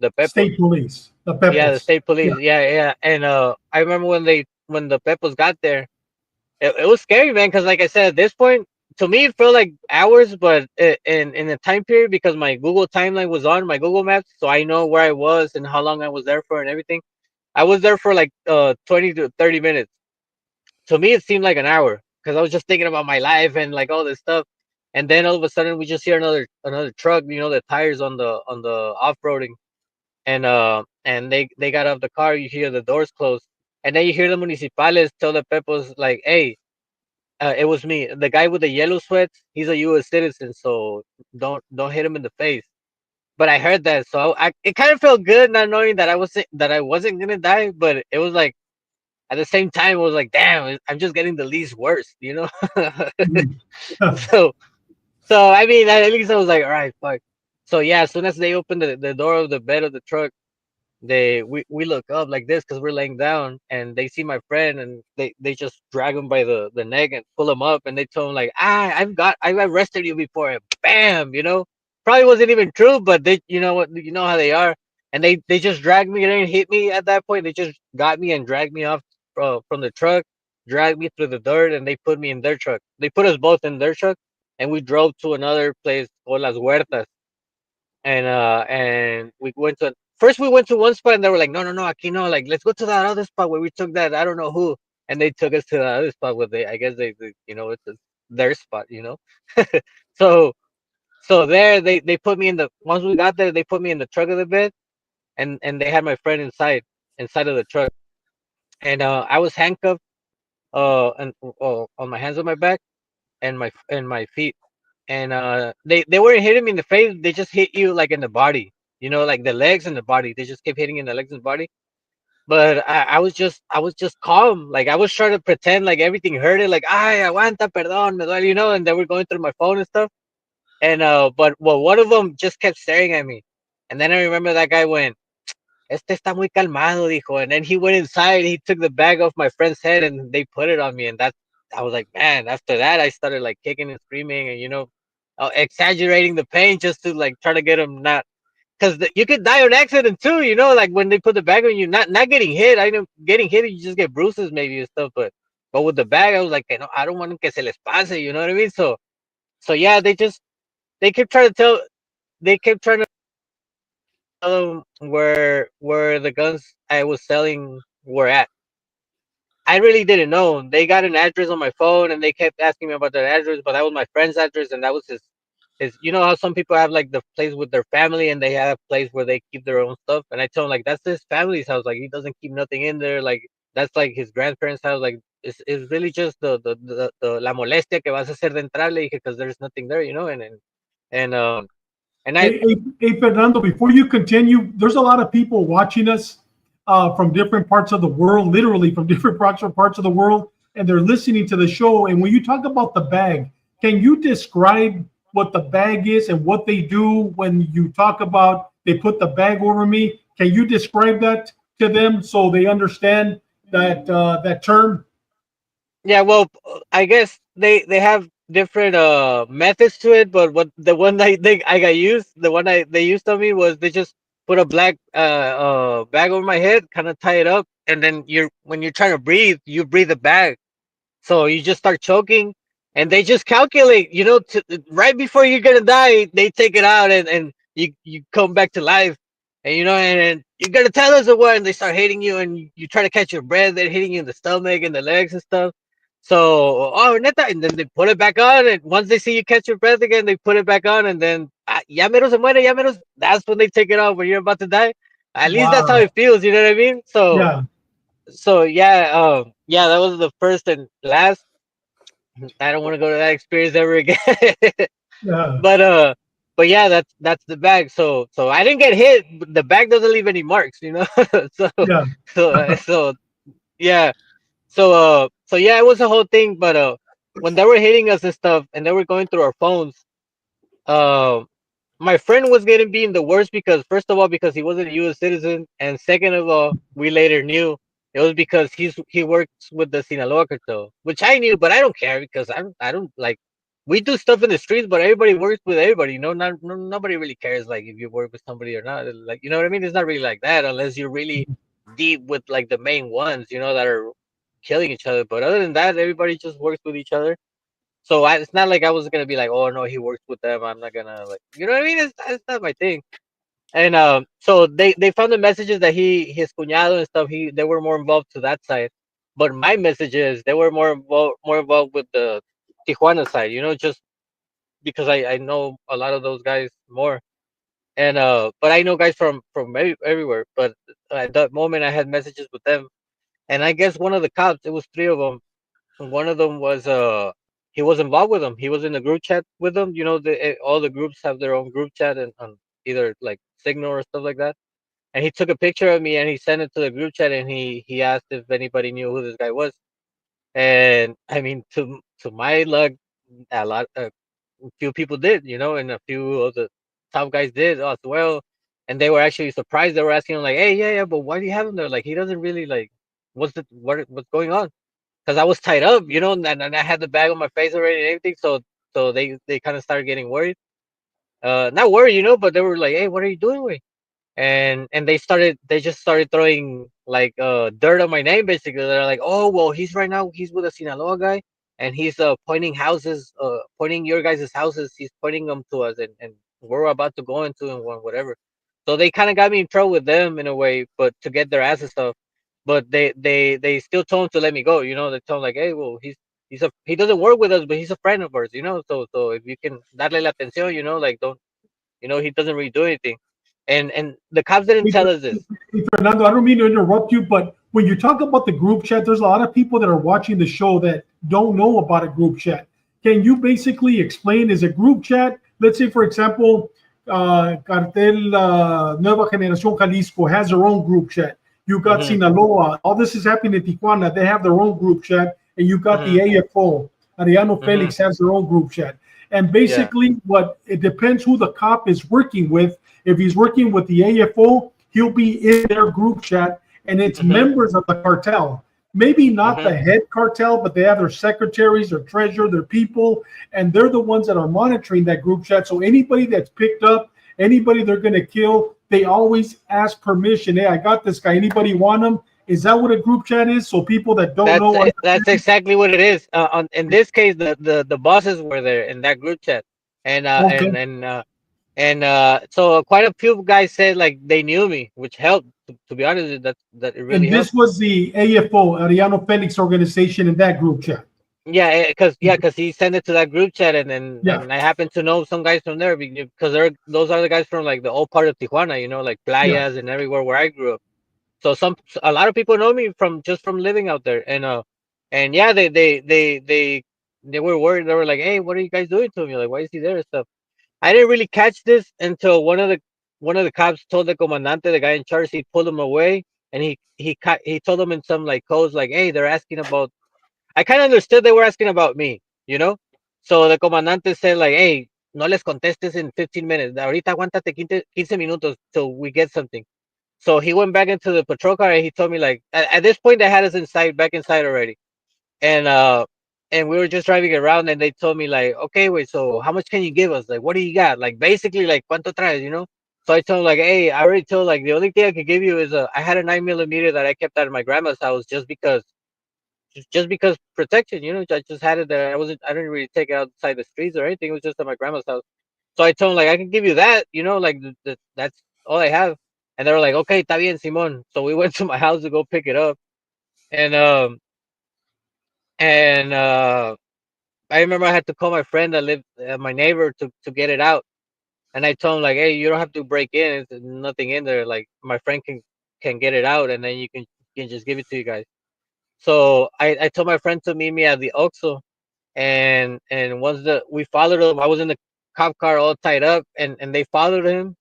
D: Pepos.
B: State police, the
D: Yeah, the
B: Pepos.
D: state
B: Yeah.
D: police. Yeah, yeah. And I remember when the Pepos got there, it was scary, man, because, like I said, at this point, to me, it felt like hours, but in a time period, because my Google timeline was on my Google Maps, so I know where I was and how long I was there for and everything. I was there for like 20 to 30 minutes. To me, it seemed like an hour because I was just thinking about my life and like all this stuff. And then all of a sudden, we just hear another truck, the tires on the off roading, and they got off the car. You hear the doors close, and then you hear the municipales tell the Pepos, like, hey, it was me. The guy with the yellow sweats, he's a U.S. citizen, so don't hit him in the face. But I heard that, so it kind of felt good not knowing that I wasn't gonna die. But it was like, at the same time, it was like, damn, I'm just getting the least worst.
B: Mhm.
D: so so I mean, at least I was like, all right, fuck. So yeah, as soon as they opened the door of the bed of the truck, we look up like this because we're laying down, and they see my friend, and they just drag him by the neck and pull him up, and they told him, like, I've arrested you before, and bam. Probably wasn't even true, but they, what, how they are. And they just dragged me. They didn't hit me at that point. They just got me and dragged me off from the truck, dragged me through the dirt, and they put me in their truck. They put us both in their truck, and we drove to another place called Las Huertas. And we went to one spot, and they were like, no, no, no, aquí no, like, let's go to that other spot where we took that, I don't know who. And they took us to the other spot where I guess it's their spot. so there, they put me in the once we got there, they put me in the truck of the bed, and they had my friend inside of the truck. And I was handcuffed, and on my hands, on my back, and my feet. And they weren't hitting me in the face, they just hit you like in the body, like the legs and the body. They just kept hitting in the legs and body. But I was just calm, like I was trying to pretend like everything hurted, like, ay, aguanta, perdón, me duele, and they were going through my phone and stuff. And but well, one of them just kept staring at me. And then I remember that guy went, este está muy calmado, dijo. And then he went inside, he took the bag off my friend's head, and they put it on me. And I was like, man, after that, I started like kicking and screaming, and exaggerating the pain just to like try to get him not. because you could die on accident too, you know, like when they put the bag on you, not getting hit. I know getting hit, you just get bruises maybe and stuff, but with the bag, I was like, no, I don't want que se les pase, you know what I mean? So yeah, they kept trying to tell, they kept trying to tell them where the guns I was selling were at. I really didn't know. They got an address on my phone and they kept asking me about that address, but that was my friend's address and that was his. You know how some people have like the place with their family and they have a place where they keep their own stuff. And I told him like that's his family's house. Like he doesn't keep nothing in there. Like that's like his grandparents' house. Like it's really just the la molestia que vas a hacer de entrarle because there's nothing there, you know. And and I
B: Hey, Fernando, before you continue, there's a lot of people watching us from different parts of the world, literally from different parts of the world, and they're listening to the show. And when you talk about the bag, can you describe what the bag is and what they do when you talk about they put the bag over me? Can you describe that to them so they understand that that term?
D: Yeah, well, I guess they have different methods to it, but what the one I got used, the one they used on me was they just put a black bag over my head, kind of tie it up, and then when you're trying to breathe, you breathe the bag. So you just start choking, and they just calculate, you know, right before you're gonna die, they take it out, and you come back to life, and you know, and you're gonna tell us what, and they start hitting you, and you try to catch your breath, they're hitting you in the stomach and the legs and stuff. So oh neta, and then they put it back on, and once they see you catch your breath again, they put it back on, and then ya mero se muere, ya mero. That's when they take it off when you're about to die. At least that's how
B: Wow.
D: it feels, you know what I mean?
B: Yeah.
D: So yeah, yeah, that was the first and last. I don't want to go to that experience ever again.
B: Yeah.
D: but but yeah, that's the bag. So I didn't get hit. But the bag doesn't leave any marks, you know. so
B: Yeah.
D: so yeah. So yeah, it was a whole thing. But when they were hitting us and stuff, and they were going through our phones, uh, my friend was getting being the worst because first of all because he wasn't a U.S. citizen, and second of all we later knew it was because he works with the Sinaloa cartel, which I knew, but I don't care because I don't like we do stuff in the streets, but everybody works with everybody. You know, nobody really cares like if you work with somebody or not. Like you know what I mean? It's not really like that unless you're really deep with like the main ones, you know, that are killing each other. But other than that, everybody just works with each other. So it's not like I was gonna be like, oh no, he works with them. I'm not gonna like, you know what I mean? It's not my thing. And so they found the messages that his cuñado and stuff. They were more involved to that side, but my messages they were more involved with the Tijuana side. You know, just because I know a lot of those guys more. And but I know guys from everywhere. But at that moment, I had messages with them, and I guess one of the cops. It was three of them. One of them was he was involved with them. He was in the group chat with them. You know, all the groups have their own group chat and on either like Signal or stuff like that. And he took a picture of me and he sent it to the group chat and he asked if anybody knew who this guy was. And I mean, to my luck, a few people did, you know, and a few of the top guys did as well. And they were actually surprised. They were asking him like, "Hey, yeah, but why do you have him there? Like, he doesn't really like what's going on?" Because I was tied up, you know, and I had the bag on my face already and everything. So they kind of started getting worried. Not worried, you know, but they were like, "Hey, what are you doing, with?" And they just started throwing like dirt on my name. Basically, they're like, "Oh, well, he's with a Sinaloa guy, and he's pointing houses, pointing your guys' houses. He's pointing them to us, and we're about to go into and whatever." So they kind of got me in trouble with them in a way, but to get their asses stuff. But they still told him to let me go. You know, they told him like, "Hey, well, he doesn't work with us, but he's a friend of ours. You know, so if you can darle la atención, you know, like don't, you know, he doesn't really do anything." And the cops didn't tell us this.
B: Hey, Fernando, I don't mean to interrupt you, but when you talk about the group chat, there's a lot of people that are watching the show that don't know about a group chat. Can you basically explain, is a group chat, let's say, for example, Cartel Nueva Generación Jalisco has their own group chat. You got
D: Mm-hmm.
B: Sinaloa. All this is happening in Tijuana. They have their own group chat. And you got the AFO. Arellano-Félix has their own group chat. And
D: Yeah.
B: basically, what it depends who the cop is working with. If he's working with the AFO, he'll be in their group chat, and it's
D: Mm-hmm.
B: members of the cartel. Maybe not
D: Mm-hmm.
B: the head cartel, but they have their secretaries, their treasurer, their people, and they're the ones that are monitoring that group chat. So anybody that's picked up Anybody they're going to kill, they always ask permission. Hey, I got this guy. Anybody want him? Is that what a group chat is? So people that don't know
D: That's exactly what it is. In this case, the bosses were there in that group chat, and
B: okay.
D: so quite a few guys said like they knew me, which helped. To be honest, that it really
B: And
D: helped.
B: this was the AFO, Arellano-Félix organization in that group chat.
D: Because he sent it to that group chat,
B: Yeah.
D: and I happen to know some guys from there because those are the guys from like the old part of Tijuana, like
B: Yeah.
D: playas and everywhere where I grew up. So a lot of people know me from just from living out there, and yeah, they were worried. They were like, "Hey, what are you guys doing to him? You're like, why is he there and stuff?" I didn't really catch this until one of the cops told the comandante, the guy in charge, he pulled him away, and he told him in some like codes like, "Hey, they're asking about." I kind of understood they were asking about me, you know. So the comandante said like, "Hey, no les contestes in 15 minutes. Ahorita aguántate 15 minutos till we get something." So he went back into the patrol car and he told me like at this point they had us back inside already. And we were just driving around and they told me like, okay, wait, so how much can you give us? Like what do you got? Like basically like cuánto traes? So I told him like, hey, I already told like the only thing I could give you is I had a 9mm that I kept at my grandma's house just because protection, I just had it there. I didn't really take it outside the streets or anything. It was just at my grandma's house. So I told him like I can give you that, like that's all I have. And they were like, okay, está bien, Simon. So we went to my house to go pick it up. And and I remember I had to call my friend that lived my neighbor to get it out. And I told him like, hey, you don't have to break in. There's nothing in there. Like my friend can get it out and then you can just give it to you guys. So I told my friend to meet me at the Oxxo, and once we followed him, I was in the cop car all tied up, and they followed him.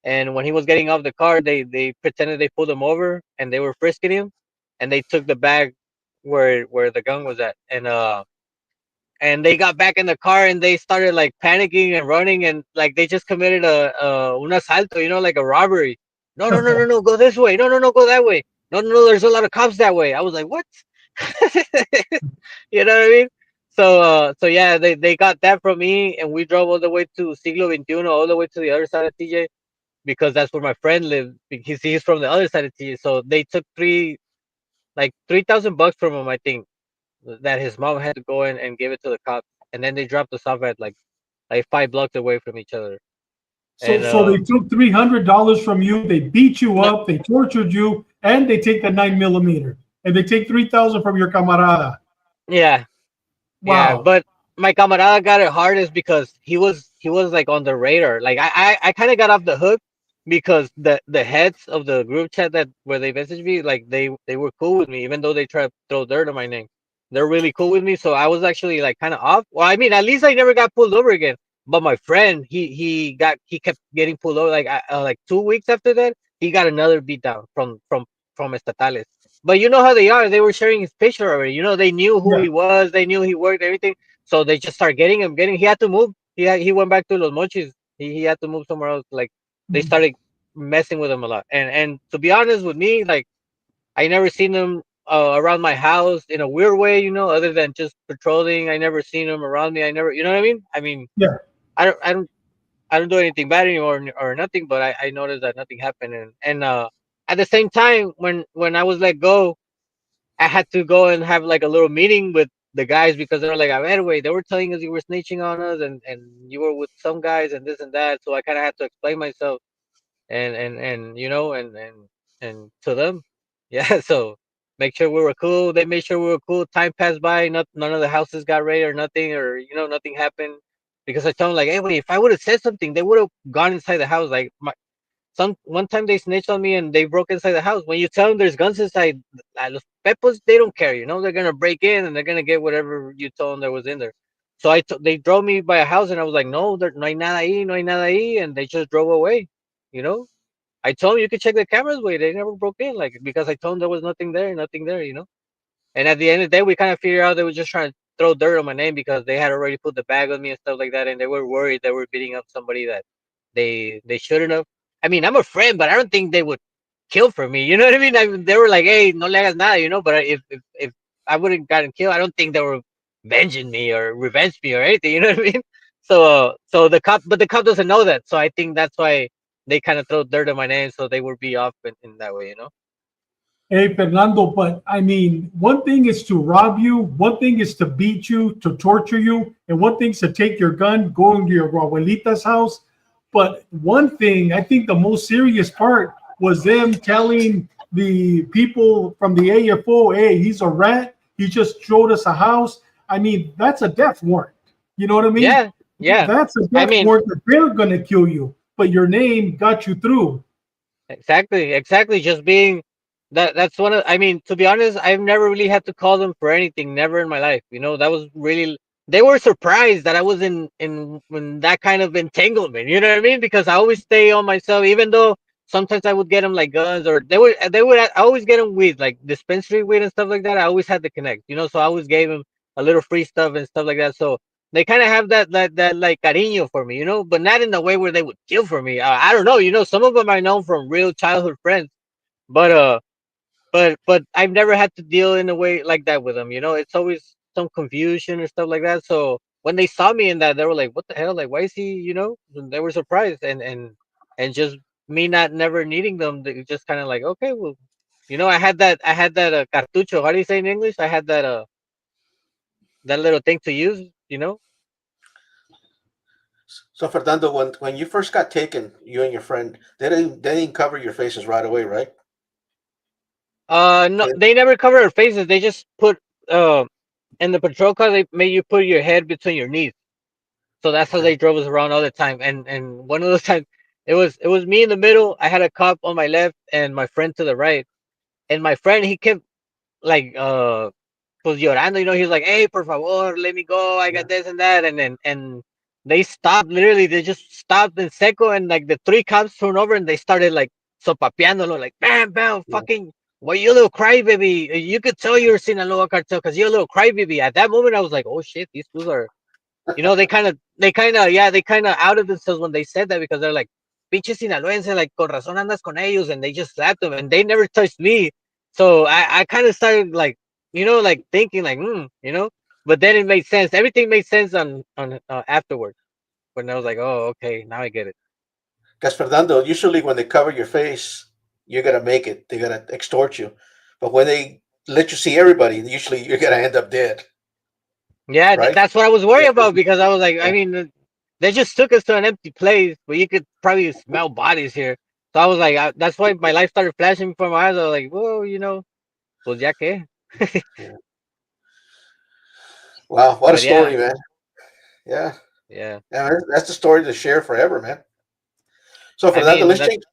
D: And when he was getting off the car, they pretended they pulled him over, and they were frisking him, and they took the bag where the gun was at, and they got back in the car and they started like panicking and running and like they just committed a un asalto, like a robbery. No, no, no, no, no, go this way. No, no, no, go that way. No, no, no, there's a lot of cops that way. I was like, what? You know what I mean? So yeah, they got that from me, and we drove all the way to Siglo XXI, all the way to the other side of TJ, because that's where my friend lived. Because he's from the other side of TJ. So they took 3,000 bucks from him, I think, that his mom had to go in and give it to the cops, and then they dropped us off at like 5 blocks away from each other.
B: So,
D: And
B: so they took $300 from you. They beat you up. They tortured you, and they take the 9mm, and they take 3,000 from your camarada.
D: yeah, yeah,
B: Wow.
D: but my camarada got it hardest because he was like on the radar. Like I kind of got off the hook because the heads of the group chat that where they messaged me, like they were cool with me, even though they tried to throw dirt on my name. They're really cool with me, so I was actually like kind of off. Well, I mean, at least I never got pulled over again. But my friend, he kept getting pulled over. Like 2 weeks after that, he got another beat down from estatales. But you know how they are. They were sharing his picture already. They knew who
B: Yeah.
D: he was. They knew he worked, everything. So they just started getting him. He had to move. He went back to Los Mochis. He had to move somewhere else. Like they
B: Mhm.
D: started messing with him a lot. And to be honest with me, like I never seen him around my house in a weird way. Other than just patrolling. I never seen him around me. I never. You know what I mean? I mean,
B: Yeah.
D: I don't do anything bad anymore or nothing. But I noticed that nothing happened. And at the same time, when I was let go, I had to go and have like a little meeting with the guys because they were like, "A ver, wait, they were telling us you were snitching on us and you were with some guys and this and that." So I kind of had to explain myself and to them, yeah. So make sure we were cool. They made sure we were cool. Time passed by. None of the houses got raided or nothing, or nothing happened because I told them like, "Hey, wait, if I would have said something, they would have gone inside the house." Like one time they snitched on me and they broke inside the house. When you tell them there's guns inside, los pepos, they don't care. They're gonna break in and they're gonna get whatever you told them there was in there. So they drove me by a house and I was like, no, there no hay nada ahí, no hay nada ahí, and they just drove away. You know, I told them you could check the cameras. Wait, they never broke in, like because I told them there was nothing there, nothing there. And at the end of the day, we kind of figured out they were just trying to throw dirt on my name because they had already put the bag on me and stuff like that, and they were worried they were beating up somebody that they shouldn't have. I mean, I'm a friend, but I don't think they would kill for me. You know what I mean? They were like, "Hey, no le hagas nada," But if I wouldn't gotten killed, I don't think they were venging me or revenge me or anything. You know what I mean? So the cop doesn't know that. So I think that's why they kind of throw dirt on my name, so they would be off in that way, you know.
B: Hey, Fernando, but I mean, one thing is to rob you, one thing is to beat you, to torture you, and one thing is to take your gun, go into your abuelita's house. But one thing, I think the most serious part was them telling the people from the AFO, hey, he's a rat. He just showed us a house. I mean, that's a death warrant. You know what I mean?
D: Yeah, yeah.
B: That's a
D: I
B: death
D: mean,
B: warrant that they're going to kill you, but your name got you through.
D: exactly, exactly. Just being that's one of. I mean, to be honest, I've never really had to call them for anything. Never in my life. You know, that was really. They were surprised that I was in that kind of entanglement. You know what I mean? Because I always stay on myself, even though sometimes I would get them like guns, or they would. I always get them weed, like dispensary weed and stuff like that. I always had to connect. You know, so I always gave them a little free stuff and stuff like that. So they kind of have that like cariño for me, you know, but not in the way where they would kill for me. I don't know, you know, some of them I know from real childhood friends, but but I've never had to deal in a way like that with them. You know, it's always some confusion or stuff like that. So when they saw me in that, they were like, "What the hell? Like, why is he?" You know, and they were surprised, and just me not never needing them, they just kind of like, okay, well, you know, I had that cartucho. How do you say in English? I had that little thing to use. You know.
C: So Fernando, when you first got taken, you and your friend, they didn't cover your faces right away, right?
D: No,
C: They-
D: they never cover their faces. They just put uh in the patrol car. They made you put your head between your knees. So that's how
C: Okay.
D: they drove us around all the time. And one of those times, it was me in the middle. I had a cop on my left and my friend to the right. And my friend, he kept like pues llorando. You know, he was like, "Hey, por favor, let me go. I
C: Yeah.
D: got this and that." And they stopped. Literally, they just stopped in seco. And like the three cops turned over and they started like sopapeándolo, like bam, bam,
C: Yeah.
D: fucking. Well, you little crybaby. You could tell you're Sinaloa cartel because you're a little crybaby. At that moment, I was like, "Oh shit, these fools are." You know, yeah, they kind of outed themselves when they said that because they're like, "Pinche Sinaloense, like con razón andas con ellos," and they just slapped them, and they never touched me. So I kind of started like, you know, like thinking like, you know, but then it made sense. Everything made sense on afterwards when I was like, oh, okay, now I get it.
C: Because Fernando, usually when they cover your face, you're gonna make it. They're gonna extort you. But when they let you see everybody, usually you're gonna end up dead,
D: Yeah,
C: right?
D: that's what I was worried
C: Yeah.
D: about because I was like, I mean, they just took us to an empty place where you could probably smell bodies here. So I was like, that's why my life started flashing before my eyes. I was like, whoa, you know, pues ya que.
C: Yeah. Wow, what a
D: But yeah,
C: story, man. Yeah.
D: yeah.
C: Yeah, that's the story to share forever, man. So
D: I
C: Fernando,
D: mean,
C: let's
D: that's.
C: change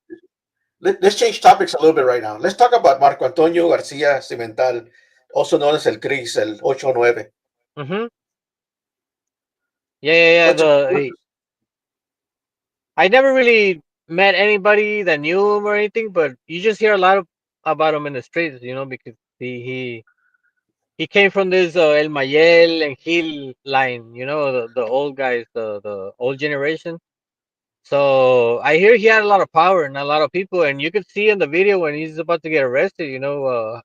C: let's change topics a little bit right now. Let's talk about Marco Antonio Garcia Simental, also known as El Cris, El 89.
D: Hmm. Yeah, yeah, yeah.
C: What's
D: I never really met anybody that knew him or anything, but you just hear a lot about him in the streets, you know, because he came from this El Mayel and Gil line, you know, the old guys, the old generation. So I hear he had a lot of power and a lot of people, and you could see in the video when he's about to get arrested, you know,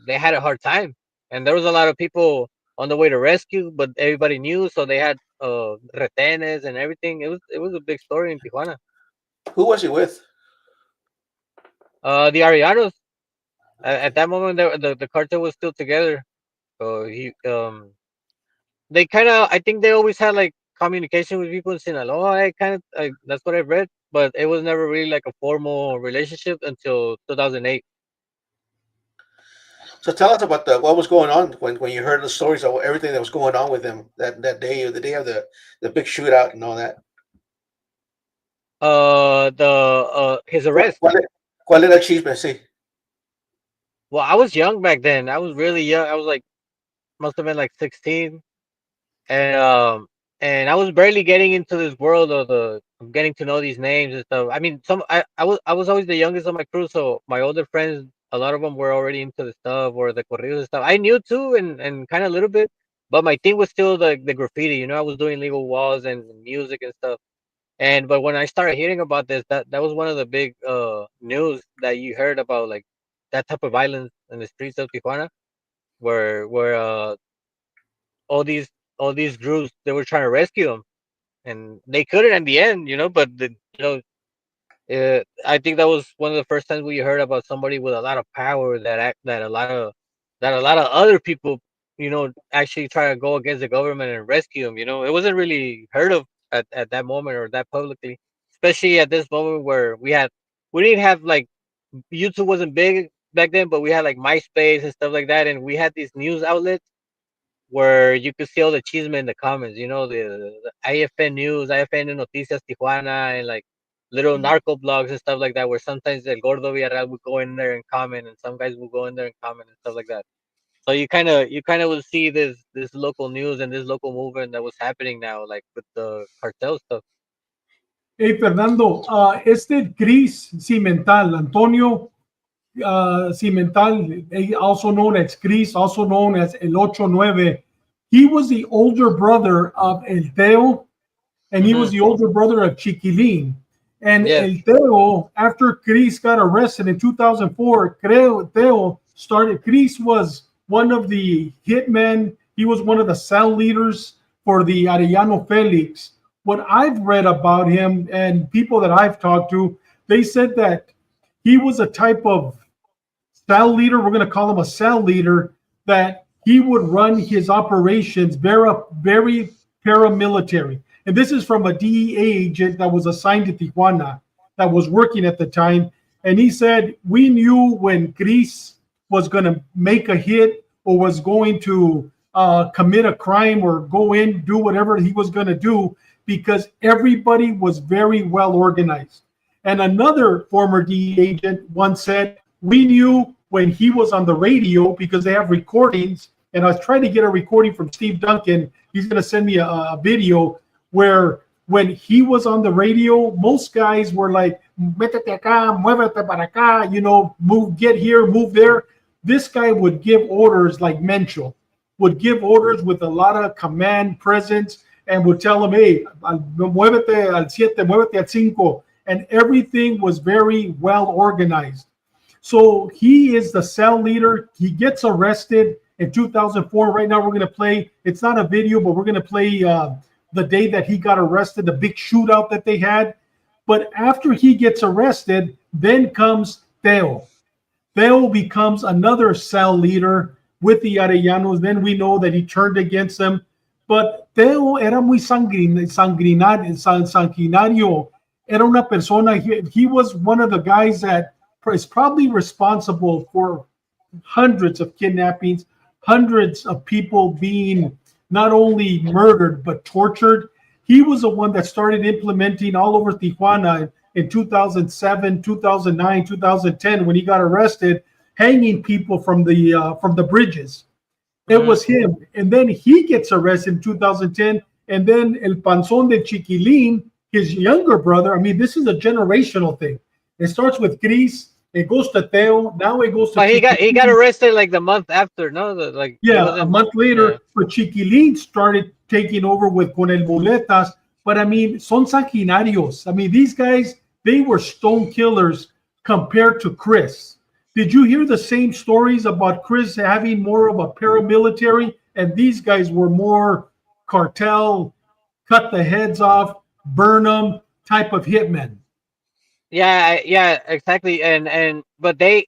D: they had a hard time, and there was a lot of people on the way to rescue, but everybody knew, so they had retenes and everything. It was a big story in Tijuana.
C: who was he with?
D: The Arellanos at that moment, the cartel was still together, so they kind of, I think they always had like communication with people in Sinaloa. That's what I read, but it was never really like a formal relationship until 2008.
C: So tell us about what was going on when you heard the stories of everything that was going on with him that day, the day of the big shootout and all that.
D: The his
C: What,
D: arrest.
C: cuál, cuál era el chisme? Sí.
D: Well, I was young back then. I was really young. I was like, must have been like 16, and I was barely getting into this world of getting to know these names and stuff. I mean, I was always the youngest of my crew, so my older friends, a lot of them were already into the stuff or the corridos and stuff. I knew too, and kind of a little bit, but my thing was still the graffiti. You know, I was doing legal walls and music and stuff. And but when I started hearing about this, that was one of the big news that you heard about, like that type of violence in the streets of Tijuana, where all these groups, they were trying to rescue them. and they couldn't in the end, but I think that was one of the first times we heard about somebody with a lot of power that a lot of other people, actually try to go against the government and rescue him. It wasn't really heard of at that moment or that publicly, especially at this moment where we didn't have like YouTube wasn't big back then, but we had like MySpace and stuff like that, and we had these news outlets where you could see all the chisme in the comments, the IFN News, IFN Noticias Tijuana, and like little narco blogs and stuff like that, where sometimes El Gordo Villarreal would go in there and comment, and some guys would go in there and comment and stuff like that. So you kind of will see this local news and this local movement that was happening now, like with the cartel stuff.
B: Hey, Fernando, Cris Simental, Antonio Simental, also known as Cris, also known as El Ocho Nueve, he was the older brother of El Teo, and he was the older brother of Chiquilin. And
D: Yes.
B: El Teo, after Cris got arrested in 2004, Teo started. Cris was one of the hitmen. He was one of the cell leaders for the Arellano-Félix. What I've read about him and people that I've talked to, they said that he was a type of cell leader. We're going to call him a cell leader, that he would run his operations very paramilitary. And this is from a DEA agent that was assigned to Tijuana, that was working at the time. And he said, we knew when Cris was going to make a hit or was going to commit a crime or go in, do whatever he was going to do, because everybody was very well organized. And another former DEA agent once said, we knew when he was on the radio, because they have recordings, and I was trying to get a recording from Steve Duncan. He's going to send me a video where when he was on the radio, most guys were like, métete acá, muévete para acá, move, get here, move there. This guy would give orders like Mencho, would give orders with a lot of command presence, and would tell him, hey, muévete al siete, muévete al cinco. And everything was very well organized. So he is the cell leader. He gets arrested in 2004. Right now we're going to play, it's not a video, but we're going to play the day that he got arrested, the big shootout that they had. But after he gets arrested, then comes Teo. Teo becomes another cell leader with the Arellanos. Then we know that he turned against them. But Teo era muy sanguinario. Era una persona, he was one of the guys that is probably responsible for hundreds of kidnappings, hundreds of people being not only murdered, but tortured. He was the one that started implementing all over Tijuana in 2007, 2009, 2010, when he got arrested, hanging people from the bridges. It was him. And then he gets arrested in 2010. And then El Panzón de Chiquilin, his younger brother, I mean, this is a generational thing. It starts with Cris, it goes to Teo, now it goes to
D: But he got arrested like the month after, no?
B: A month later, but Chiquilin started taking over with Con el Muletas. But I mean, son sanguinarios. I mean, these guys, they were stone killers compared to Cris. Did you hear the same stories about Cris having more of a paramilitary, and these guys were more cartel, cut the heads off, burn them type of hitmen?
D: Yeah, exactly. But they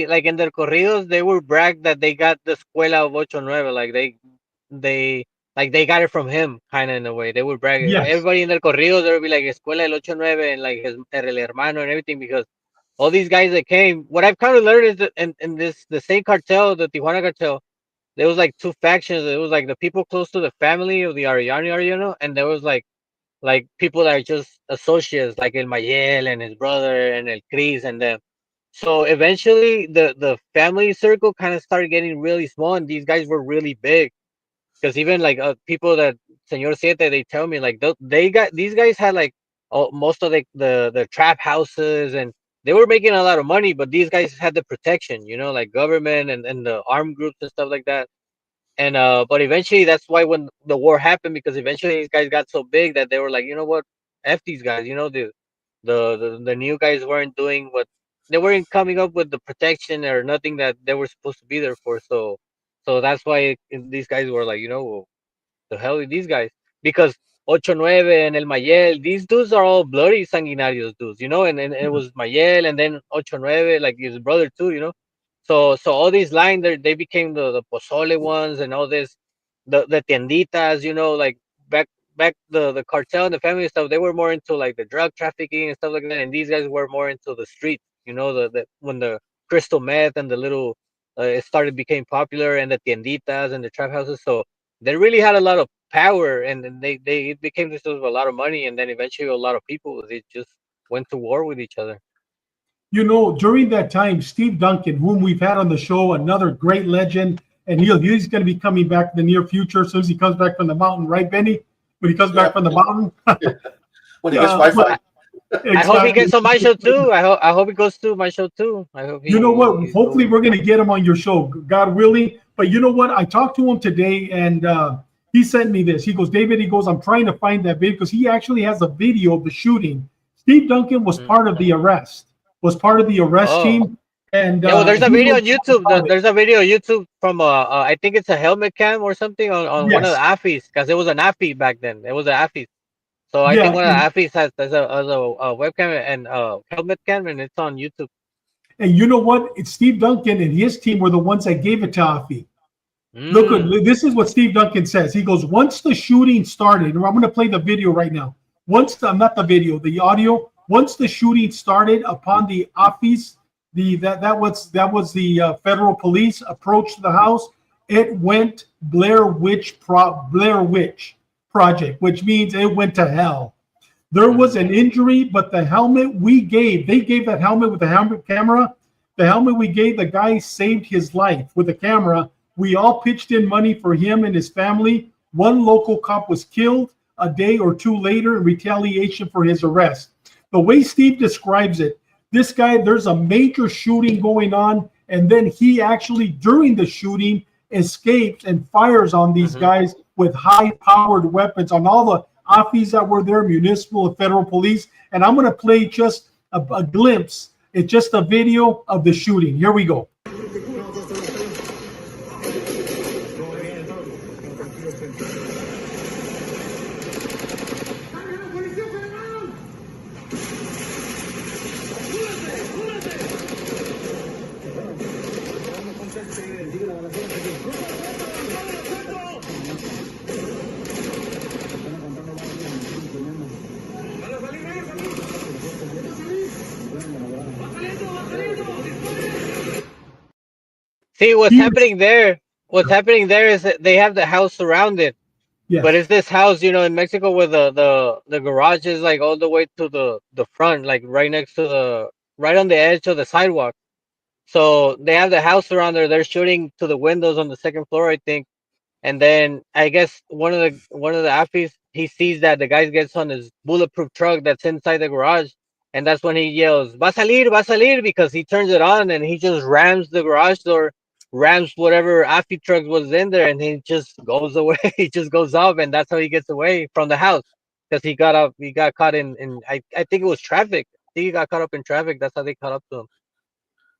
D: like in their corridos, they would brag that they got the escuela of Ocho Nueve, like they got it from him, kind of in a way. They would brag.
B: Yes.
D: Everybody in their corridos, they would be like escuela del Ocho Nueve and like his el hermano and everything, because all these guys that came. What I've kind of learned is that in the same cartel, the Tijuana cartel, there was like two factions. It was like the people close to the family of the Arellano, and there was like people that are just associates, like El Mayel and his brother and El Cris and them. So eventually, the family circle kind of started getting really small, and these guys were really big. Because even like people that Señor Siete, they tell me like these guys had like most of the trap houses, and they were making a lot of money, but these guys had the protection, like government and the armed groups and stuff like that. And but eventually, that's why when the war happened, because eventually these guys got so big that they were like, you know what, f these guys. The new guys weren't doing what they weren't coming up with the protection or nothing that they were supposed to be there for. So that's why these guys were like, well, the hell with these guys, because Ocho Nueve and El Mayel. These dudes are all bloody sanguinarios dudes, you know. And it was Mayel and then Ocho Nueve, like his brother too, you know. So all these lines, they became the pozole ones and all this, the tienditas, you know, like back the cartel and the family stuff. They were more into like the drug trafficking and stuff like that, and these guys were more into the streets, you know, the when the crystal meth and the little it started became popular, and the tienditas and the trap houses. So they really had a lot of power, and then they it became this with a lot of money, and then eventually a lot of people they just went to war with each other.
B: You know, during that time, Steve Duncan, whom we've had on the show, another great legend, and he's going to be coming back in the near future as soon as he comes back from the mountain, right, Benny? When he comes back from the mountain.
C: When he gets Wi-Fi.
D: Exactly. I hope he gets on my show too. I hope he goes to my show too. I hope he.
B: You know what? Hopefully, we're going to get him on your show, God willing. But you know what? I talked to him today, and he sent me this. He goes, David. He goes, I'm trying to find that video because he actually has a video of the shooting. Steve Duncan was part of the arrest. Was part of the arrest team. And
D: yeah, well, there's a video on YouTube. There's a video on YouTube from I think it's a helmet cam or something on one of the AFIs, because it was an AFI back then. It was an AFI. So I think one of the AFIs has a webcam and helmet cam, and it's on YouTube.
B: And you know what? It's Steve Duncan and his team were the ones that gave it to AFI. Look, this is what Steve Duncan says. He goes, once the shooting started, and I'm going to play the video right now. Not the video, the audio. Once the shooting started upon the AFIs, that was the federal police approached the house. It went Blair Witch Project, which means it went to hell. There was an injury, but the helmet they gave that helmet with the helmet camera. The helmet we gave, the guy saved his life with the camera. We all pitched in money for him and his family. One local cop was killed a day or two later in retaliation for his arrest. The way Steve describes it, this guy, there's a major shooting going on, and then he actually, during the shooting, escapes and fires on these guys with high-powered weapons on all the AFIs that were there, municipal and federal police. And I'm going to play just a glimpse. It's just a video of the shooting. Here we go.
D: See, what's happening there is that they have the house surrounded. Yes. But it's this house, you know, in Mexico where the garage is like all the way to the front, like right on the edge of the sidewalk. So they have the house around there. They're shooting to the windows on the second floor, I think. And then I guess one of the AFIs, he sees that the guy gets on his bulletproof truck that's inside the garage, and that's when he yells, "Va salir," because he turns it on and he just rams the garage door, rams whatever AFI truck was in there, and he just goes away. He just goes off, and that's how he gets away from the house, because he got caught in I think it was traffic. I think he got caught up in traffic. That's how they caught up to him.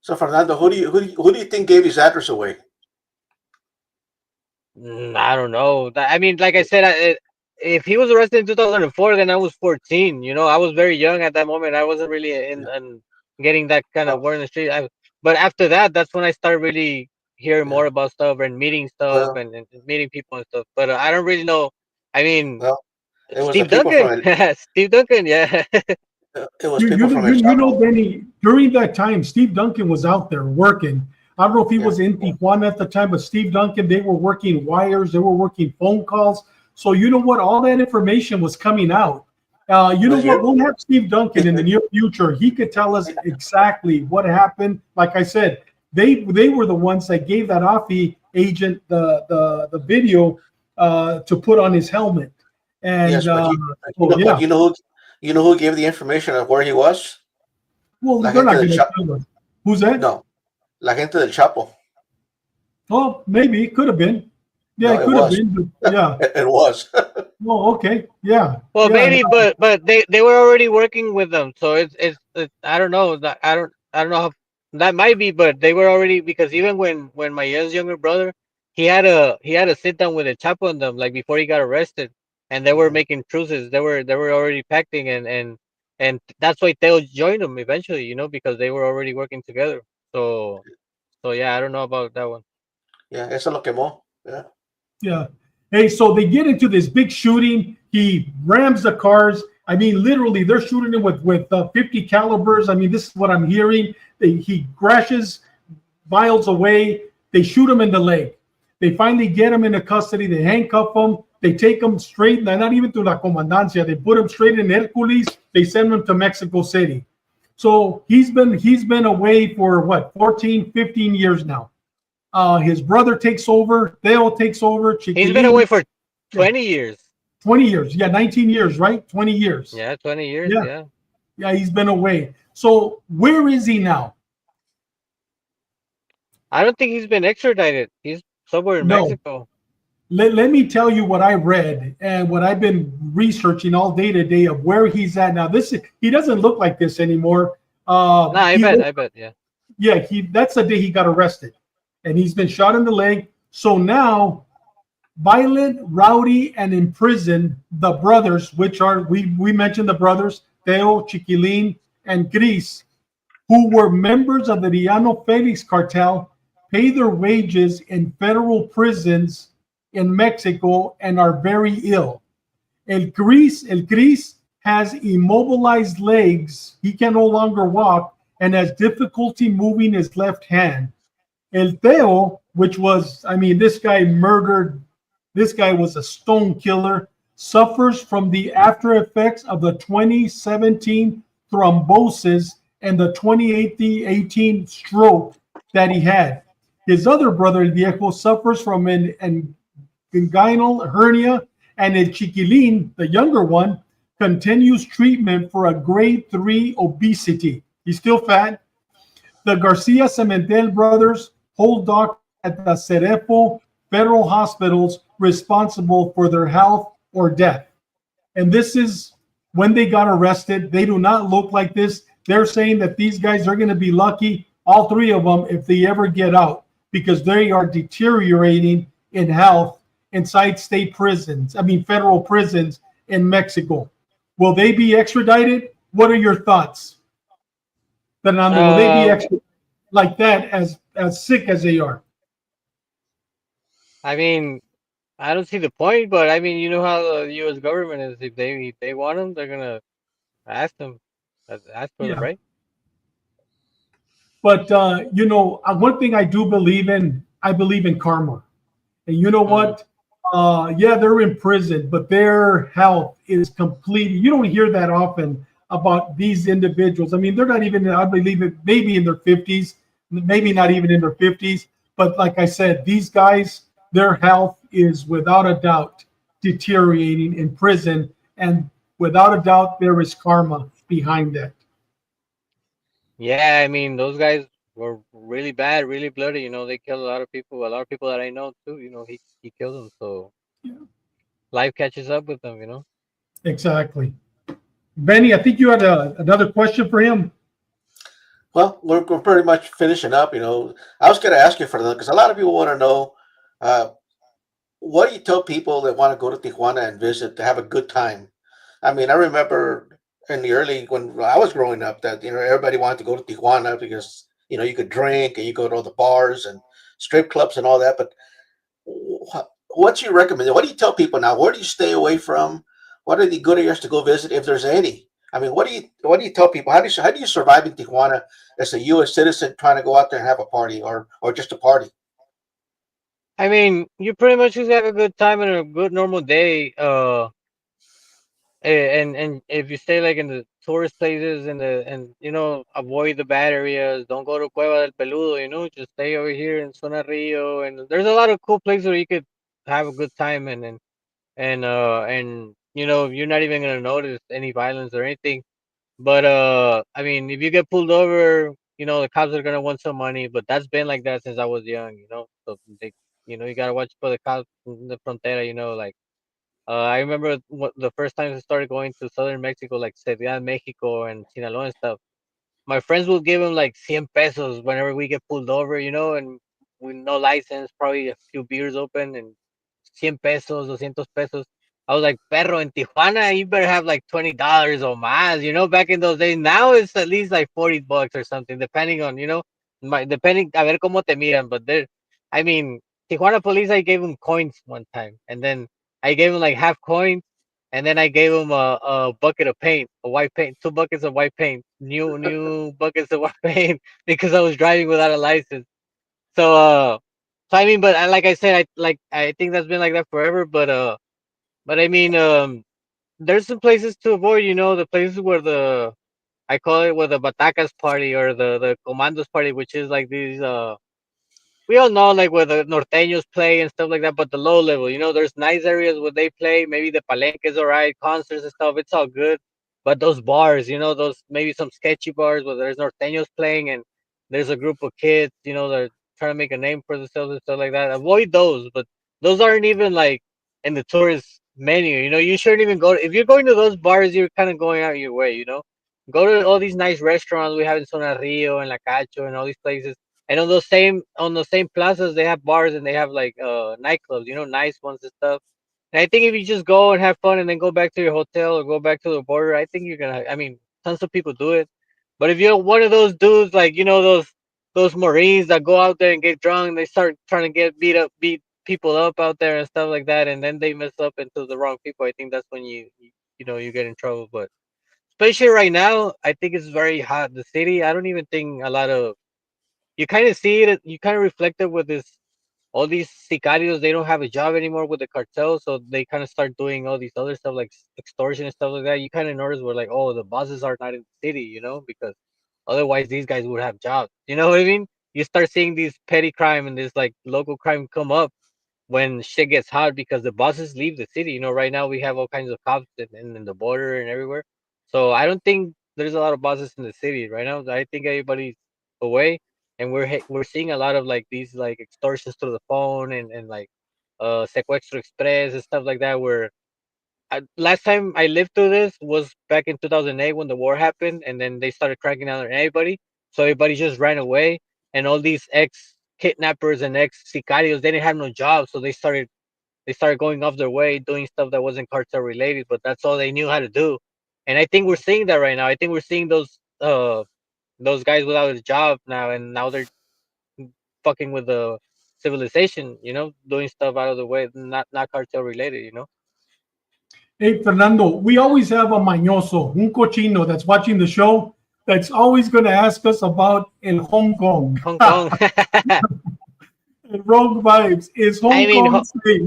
C: So Fernando, who do you think gave his address away?
D: I don't know. I mean, like I said, if he was arrested in 2004, then I was 14. You know, I was very young at that moment. I wasn't really in getting that kind of word in the street. But after that, that's when I started really hearing more about stuff and meeting stuff and meeting people and stuff. But I don't really know. I mean, Steve Duncan. Steve Duncan, yeah.
C: It was people from
B: you know, Benny, during that time, Steve Duncan was out there working. I don't know if he was in Tijuana at the time, but Steve Duncan, they were working wires, they were working phone calls. So you know what? All that information was coming out. You know what? We'll have Steve Duncan in the near future. He could tell us exactly what happened. Like I said, they were the ones that gave that AFI agent the video to put on his helmet. And
C: yes, but you know who gave the information of where he was?
B: Well, they're not going to tell us. Who's that?
C: No, La Gente del Chapo.
B: Oh, maybe it could have been. Yeah, it could have been. But yeah,
C: it was.
B: Oh, okay. Yeah.
D: Well, maybe, but they were already working with them, so it's I don't know. I don't know how that might be, but they were already, because even when my younger brother, he had a sit down with the Chapo and them, like before he got arrested, and they were making truces. They were already pacting, and that's why Theo joined them eventually. Because they were already working together. So yeah, I don't know about that one.
C: Yeah, eso lo quemó. Yeah.
B: Yeah. Hey, so they get into this big shooting. He rams the cars. I mean, literally, they're shooting him with 50 calibers. I mean, this is what I'm hearing. He crashes miles away. They shoot him in the leg. They finally get him into custody. They handcuff him. They take him straight, not even to La Comandancia. They put him straight in Hercules. They send him to Mexico City. So he's been away for what, 14, 15 years now. His brother takes over. Theo takes over.
D: He's been away for 20 years.
B: 20 years. Yeah, 19 years, right? 20 years.
D: Yeah, 20 years.
B: Yeah.
D: Yeah.
B: Yeah, he's been away. So where is he now?
D: I don't think he's been extradited. He's somewhere in
B: No.
D: Mexico.
B: Let me tell you what I read and what I've been researching all day today of where he's at now. He doesn't look like this anymore.
D: No, I bet. Yeah.
B: Yeah, that's the day he got arrested. And he's been shot in the leg. So now, violent, rowdy, and imprisoned, the brothers, which are, we mentioned the brothers, Theo, Chiquilin, and Cris, who were members of the Arellano-Félix Cartel, pay their wages in federal prisons in Mexico and are very ill. El Cris has immobilized legs. He can no longer walk and has difficulty moving his left hand. El Theo, which was, I mean, this guy was a stone killer, suffers from the after effects of the 2017 thrombosis and the 2018 stroke that he had. His other brother, El Viejo, suffers from an inguinal hernia, and El Chiquilin, the younger one, continues treatment for a grade 3 obesity. He's still fat. The Garcia Simental brothers hold doctors at the Cerepo federal hospitals responsible for their health or death. And this is when they got arrested. They do not look like this. They're saying that these guys are going to be lucky, all three of them, if they ever get out, because they are deteriorating in health inside federal prisons in Mexico. Will they be extradited? What are your thoughts, Fernando? Will they be extradited like that, as sick as they are?
D: I mean, I don't see the point, but I mean, you know how the U.S. government is. If they want them, they're gonna ask them, ask for them,
B: Yeah.
D: right?
B: But one thing I do believe in, I believe in karma. And you know what? Yeah, they're in prison, but their health is completely. You don't hear that often about these individuals. I mean, they're not even, I believe it, maybe in their 50s, maybe not even in their 50s. But like I said, these guys, their health is without a doubt deteriorating in prison. And without a doubt, there is karma behind that.
D: Yeah, I mean, those guys were really bad, really bloody. They killed a lot of people. A lot of people that I know too. He killed them. So
B: Yeah.
D: life catches up with them.
B: Exactly. Benny, I think you had another question for him.
C: Well, we're pretty much finishing up. I was going to ask you for that because a lot of people want to know what do you tell people that want to go to Tijuana and visit to have a good time? I mean, I remember in the early when I was growing up that everybody wanted to go to Tijuana because you could drink and you go to all the bars and strip clubs and all that. But what's your recommendation? What do you tell people now? Where do you stay away from? What are the good areas to go visit if there's any? I mean, what do you tell people? How do you survive in Tijuana as a U.S. citizen trying to go out there and have a party or just a party?
D: I mean, you pretty much just have a good time and a good normal day. And if you stay like in the tourist places and avoid the bad areas, don't go to Cueva del Peludo. Just stay over here in Zona Rio, and there's a lot of cool places where you could have a good time and you're not even gonna notice any violence or anything. But I mean, if you get pulled over, the cops are gonna want some money. But that's been like that since I was young. So you gotta watch for the cops in the frontera. Like I remember the first time I started going to southern Mexico, like Ciudad Mexico and Sinaloa and stuff. My friends would give them like 100 pesos whenever we get pulled over, and with no license, probably a few beers open and 100 pesos, 200 pesos. I was like, perro, in Tijuana, you better have like $20 or más, back in those days. Now it's at least like $40 or something, depending on, depending, a ver cómo te miran. But I mean, Tijuana Police, I gave them coins one time. And then I gave them like half coins. And then I gave them a bucket of paint, a white paint, 2 buckets of white paint, new buckets of white paint, because I was driving without a license. So, I mean, but like I said, I think that's been like that forever. But I mean, there's some places to avoid. The places where I call it where the batacas party or the comandos party, which is like these we all know like where the norteños play and stuff like that, but the low level, there's nice areas where they play. Maybe the palenque is alright, concerts and stuff, it's all good. But those bars, those maybe some sketchy bars where there's norteños playing and there's a group of kids, that are trying to make a name for themselves and stuff like that. Avoid those, but those aren't even like in the tourist menu. You shouldn't even go. If you're going to those bars, you're kind of going out your way. Go to all these nice restaurants we have in Zona Rio and La Cacho and all these places, and on the same plazas, they have bars and they have like nightclubs, nice ones and stuff. And I think if you just go and have fun and then go back to your hotel or go back to the border, I think you're gonna. I mean, tons of people do it. But if you're one of those dudes, like those Marines that go out there and get drunk, and they start trying to beat people up out there and stuff like that, and then they mess up into the wrong people, I think that's when you get in trouble. But especially right now, I think it's very hot. The city, I don't even think a lot of you kind of see it. You kind of reflect it with this all these sicarios. They don't have a job anymore with the cartel, so they kind of start doing all these other stuff like extortion and stuff like that. You kind of notice where like, oh, the bosses are not in the city, because otherwise these guys would have jobs. You know what I mean? You start seeing these petty crime and this like local crime come up when shit gets hot because the bosses leave the city. Right now we have all kinds of cops in the border and everywhere. So I don't think there's a lot of bosses in the city right now. I think everybody's away, and we're seeing a lot of like these like extortions through the phone and like secuestro express and stuff like that. Where last time I lived through this was back in 2008 when the war happened, and then they started cracking down on everybody. So everybody just ran away, and all these ex kidnappers and ex sicarios, they didn't have no job, so they started going off their way, doing stuff that wasn't cartel related, but that's all they knew how to do. And I think we're seeing that right now. I think we're seeing those guys without a job now, and now they're fucking with the civilization, doing stuff out of the way, not cartel related.
B: Hey, Fernando, we always have a mañoso, un cochino that's watching the show that's always going to ask us about El Hong Kong.
D: Hong Kong.
B: Wrong vibes. Is
D: I
B: Hong
D: mean,
B: Kong safe?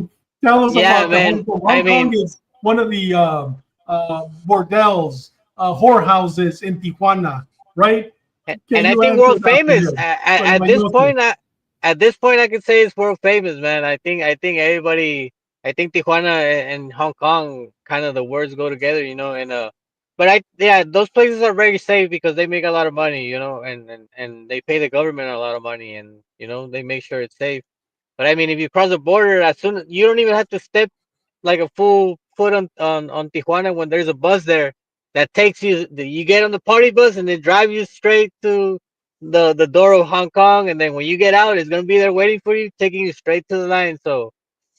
B: Tell us
D: yeah,
B: about the
D: man.
B: Hong Kong.
D: I
B: Hong Kong
D: mean,
B: is one of the bordels, whorehouses in Tijuana, right?
D: and
B: Can
D: I
B: you
D: think
B: answer
D: world
B: that for
D: famous
B: him?
D: at this point. I could say it's world famous, man. I think everybody. I think Tijuana and Hong Kong kind of the words go together, and but yeah, those places are very safe because they make a lot of money, and they pay the government a lot of money, and they make sure it's safe. But I mean, if you cross the border, as soon you don't even have to step like a full foot on Tijuana when there's a bus there that takes you. You get on the party bus and they drive you straight to the door of Hong Kong, and then when you get out, it's gonna be there waiting for you, taking you straight to the line. So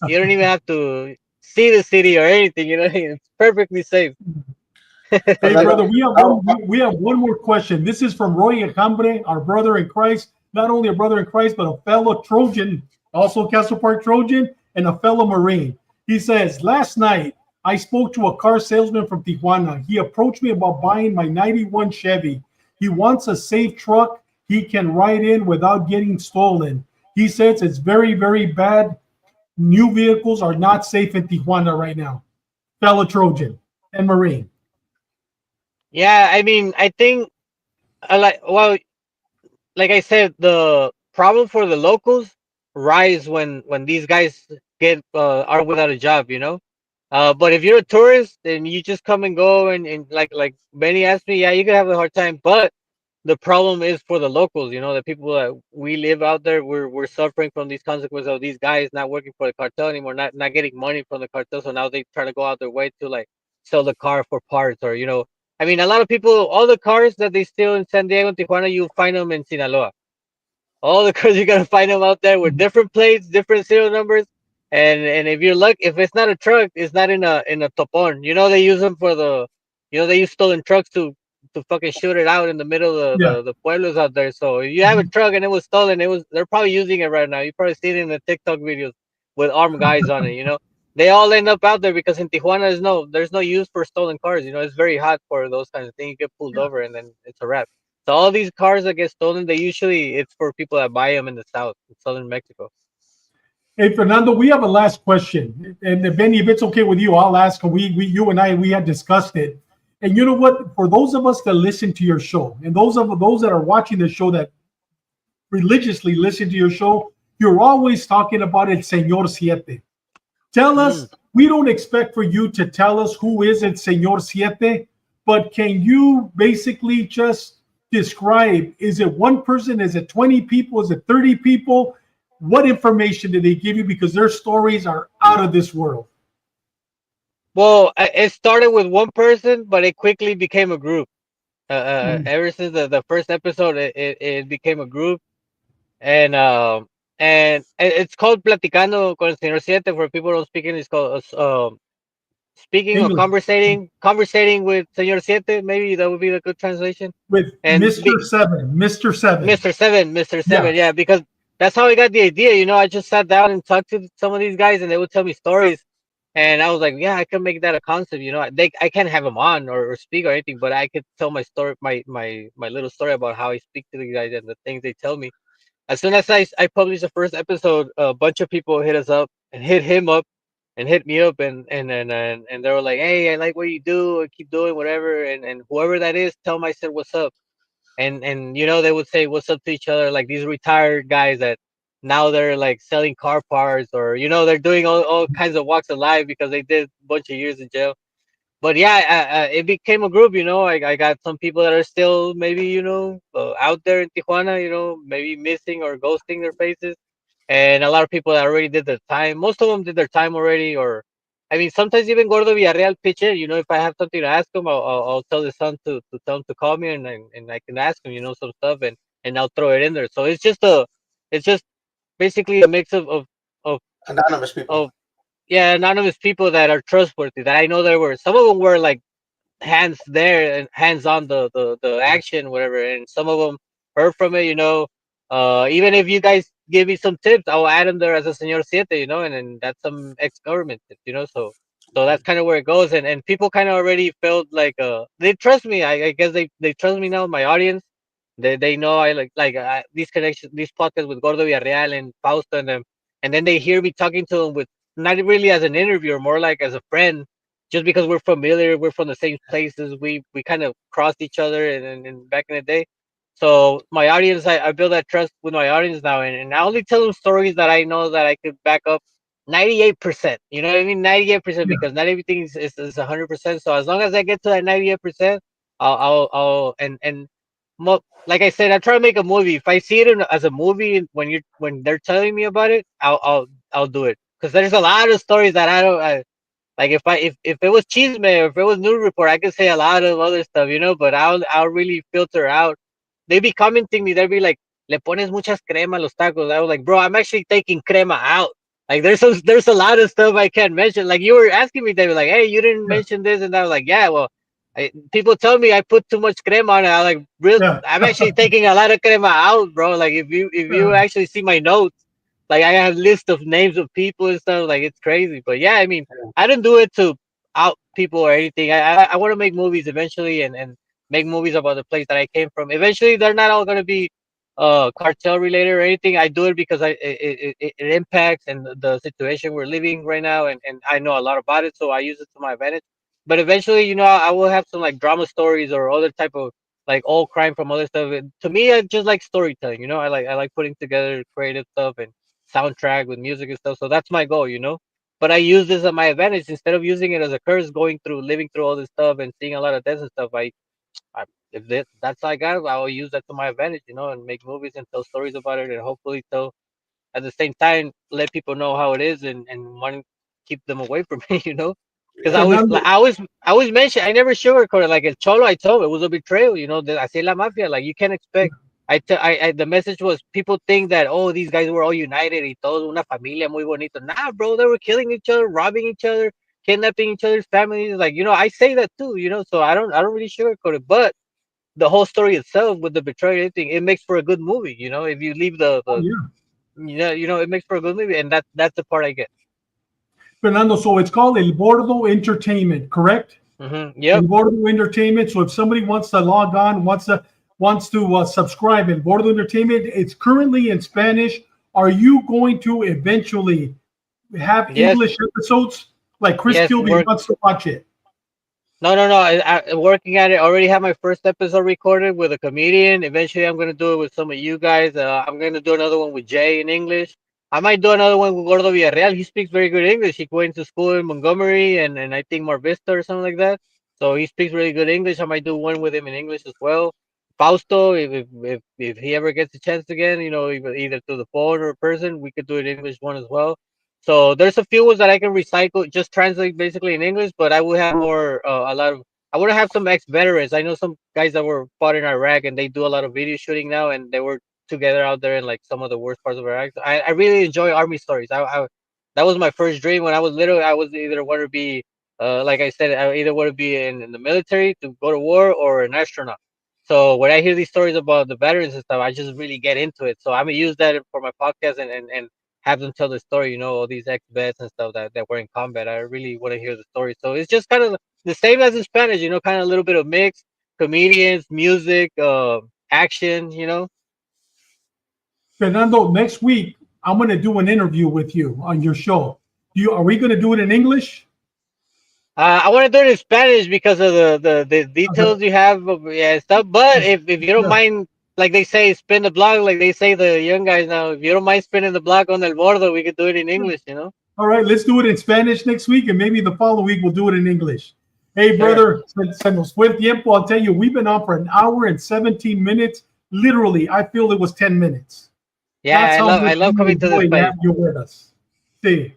D: you don't even have to see the city or anything. It's perfectly safe.
B: Hey, brother,
C: Fernando,
B: we have one more question. This is from Roy Alhambre, our brother in Christ, not only a brother in Christ, but a fellow Trojan, also Castle Park Trojan, and a fellow Marine. He says, last night I spoke to a car salesman from Tijuana. He approached me about buying my 91 Chevy. He wants a safe truck he can ride in without getting stolen. He says it's very, very bad. New vehicles are not safe in Tijuana right now. Fellow Trojan and Marine.
D: Yeah, I mean, I think like I said, the problem for the locals rise when these guys get are without a job, But if you're a tourist and you just come and go and like Benny asked me, yeah, you could have a hard time. But the problem is for the locals, the people that we live out there, we're suffering from these consequences of these guys not working for the cartel anymore, not getting money from the cartel. So now they try to go out their way to like sell the car for parts or I mean, a lot of people, all the cars that they steal in San Diego and Tijuana, you find them in Sinaloa. All the cars you're gonna find them out there with different plates, different serial numbers. and if you're lucky, if it's not a truck, it's not in a topon. You know they use them for the, they use stolen trucks to fucking shoot it out in the middle of
B: Yeah.
D: the pueblos out there. So if you have a
B: Mhm.
D: truck and it was stolen, they're probably using it right now. You probably see it in the TikTok videos with armed guys on it. They all end up out there because in Tijuana there's no use for stolen cars. It's very hot for those kinds of things. You get pulled over and then it's a wrap. So all these cars that get stolen, it's for people that buy them in the south, in southern Mexico.
B: Hey, Fernando, we have a last question. And Benny, if it's okay with you, I'll ask. You and I, we had discussed it. And you know what? For those of us that listen to your show, and those that are watching the show that religiously listen to your show, you're always talking about El Señor Siete. Tell us, we don't expect for you to tell us who is El Señor Siete, but can you basically just describe, is it one person? Is it 20 people? Is it 30 people? What information did they give you? Because their stories are out of this world.
D: Well, it started with one person, but it quickly became a group.
B: Mhm.
D: Ever since the first episode, it became a group, and it's called Platicando con el Señor Siete for people who don't speak English. It's called speaking or
B: English
D: conversating with Señor Siete. Maybe that would be the good translation.
B: with
D: And
B: Mr. Seven. Mr. Seven.
D: Mr.
B: Yeah.
D: Seven, yeah, because that's how I got the idea. I just sat down and talked to some of these guys, and they would tell me stories, and I was like, yeah, I can make that a concept. I can't have them on or speak or anything, but I could tell my story, my little story about how I speak to the guys and the things they tell me. As soon as I published the first episode, a bunch of people hit us up and hit him up and hit me up, and they were like, hey, I like what you do, and keep doing whatever, and whoever that is, tell them I said what's up. And they would say what's up to each other, like these retired guys that now they're like selling car parts, or they're doing all kinds of walks of life because they did a bunch of years in jail. But yeah, it became a group. I got some people that are still maybe out there in Tijuana, maybe missing or ghosting their faces, and a lot of people that already did their time. Most of them did their time already, or I mean, sometimes even Gordo Villarreal pitch in. If I have something to ask him, I'll tell the son to tell him to call me, and I can ask him, some stuff, and I'll throw it in there. So it's just basically a mix of
C: Anonymous people.
D: of yeah, anonymous people that are trustworthy. That I know there were some of them were like hands there and hands on the action, whatever, and some of them heard from it. Even if you guys give me some tips, I'll add them there as a Señor Siete, and that's some ex-government tips, so that's kind of where it goes, and people kind of already felt like they trust me. I guess they trust me now. My audience, they know I like these connections, these podcasts with Gordo Villarreal and Fausto and them, and then they hear me talking to them with not really as an interviewer, more like as a friend, just because we're familiar, we're from the same places, we kind of crossed each other and back in the day. So my audience, I build that trust with my audience now, and I only tell them stories that I know that I could back up 98%. You know what I mean? 98%,
B: Yeah.
D: because not everything is 100%. So as long as I get to that 98%, I'll like I said, I try to make a movie. If I see it as a movie when they're telling me about it, I'll do it, because there's a lot of stories that I don't. Like if it was Chisme or if it was News Report, I could say a lot of other stuff, but I'll really filter out. They be commenting me, they'll be like, "Le pones muchas crema a los tacos." I was like, "Bro, I'm actually taking crema out." Like there's a lot of stuff I can't mention. Like you were asking me, they were like, "Hey, you didn't
B: Yeah.
D: mention this," and I was like, "Yeah, well." People tell me I put too much crema on it. I'm like, real.
B: Yeah.
D: I'm actually taking a lot of crema out, bro. Like if you
B: Yeah.
D: actually see my notes, like I have list of names of people and stuff. Like it's crazy. But yeah, I mean, I didn't do it to out people or anything. I want to make movies eventually, and make movies about the place that I came from. Eventually, they're not all gonna be cartel related or anything. I do it because it impacts and the situation we're living right now, and I know a lot about it, so I use it to my advantage. But eventually, I will have some like drama stories or other type of like old crime from other stuff. And to me, I just like storytelling. I like putting together creative stuff and soundtrack with music and stuff. So that's my goal. But I use this at my advantage instead of using it as a curse, living through all this stuff and seeing a lot of death and stuff. I if that's how I got it, I will use that to my advantage, and make movies and tell stories about it, and hopefully tell at the same time let people know how it is, and want to keep them away from me. Because I
C: Yeah.
D: always
B: Fernando,
D: like I always mention, I never sugarcoat it. Like El Cholo, I told him it was a betrayal. Así la mafia. Like you can't expect the message was people think that, oh, these guys were all united y todos una familia muy bonito. Nah, bro, they were killing each other, robbing each other, kidnapping each other's families. Like, I say that too, so I don't really sugarcoat it. But the whole story itself with the betrayal thing, it makes for a good movie. If you leave
B: Oh
D: the
B: yeah.
D: it makes for a good movie, and that's the part I get.
B: Fernando, so it's called El Bordo Entertainment, correct? El
D: Yep.
B: Bordo Entertainment. So if somebody wants to log on, wants to subscribe, El Bordo Entertainment, it's currently in Spanish. Are you going to eventually have
D: Yes.
B: English episodes? Like Chris
D: Yes.
B: Kilby wants to watch it.
D: No. I'm working at it. I already have my first episode recorded with a comedian. Eventually, I'm gonna do it with some of you guys. I'm gonna do another one with Jay in English. I might do another one with Gordo Villarreal. He speaks very good English. He went to school in Montgomery and I think Mar Vista or something like that. So he speaks really good English. I might do one with him in English as well. Fausto, if he ever gets a chance again, either through the phone or in person, we could do an English one as well. So there's a few ones that I can recycle, just translate basically in English, but I will have more, I want to have some ex-veterans. I know some guys that were fought in Iraq and they do a lot of video shooting now, and they were together out there in like some of the worst parts of Iraq. I really enjoy army stories. That was my first dream when I was little. I was either want to be, like I said, I either want to be in the military to go to war or an astronaut. So when I hear these stories about the veterans and stuff, I just really get into it. So I'm gonna use that for my podcast and have them tell the story, all these ex-vets and stuff that were in combat. I really want to hear the story. So it's just kind of the same as in Spanish, kind of a little bit of mix, comedians, music, action.
B: Fernando, next week I'm going to do an interview with you on your show. Are we going to do it in English?
D: I want to do it in Spanish because of the details you have and stuff. But if you don't
B: Yeah.
D: mind, like they say, spin the block, like they say the young guys now, if you don't mind spinning the block on El Bordo, we could do it in English.
B: All right, let's do it in Spanish next week, and maybe the following week we'll do it in English. Hey,
D: Sure.
B: brother, se nos fue el tiempo. I'll tell you, we've been on for an hour and 17 minutes. Literally, I feel it was 10 minutes.
D: Yeah,
B: That's how
D: I
B: much
D: love
B: we
D: coming to this
B: enjoy
D: place.
B: having you with us. Sí.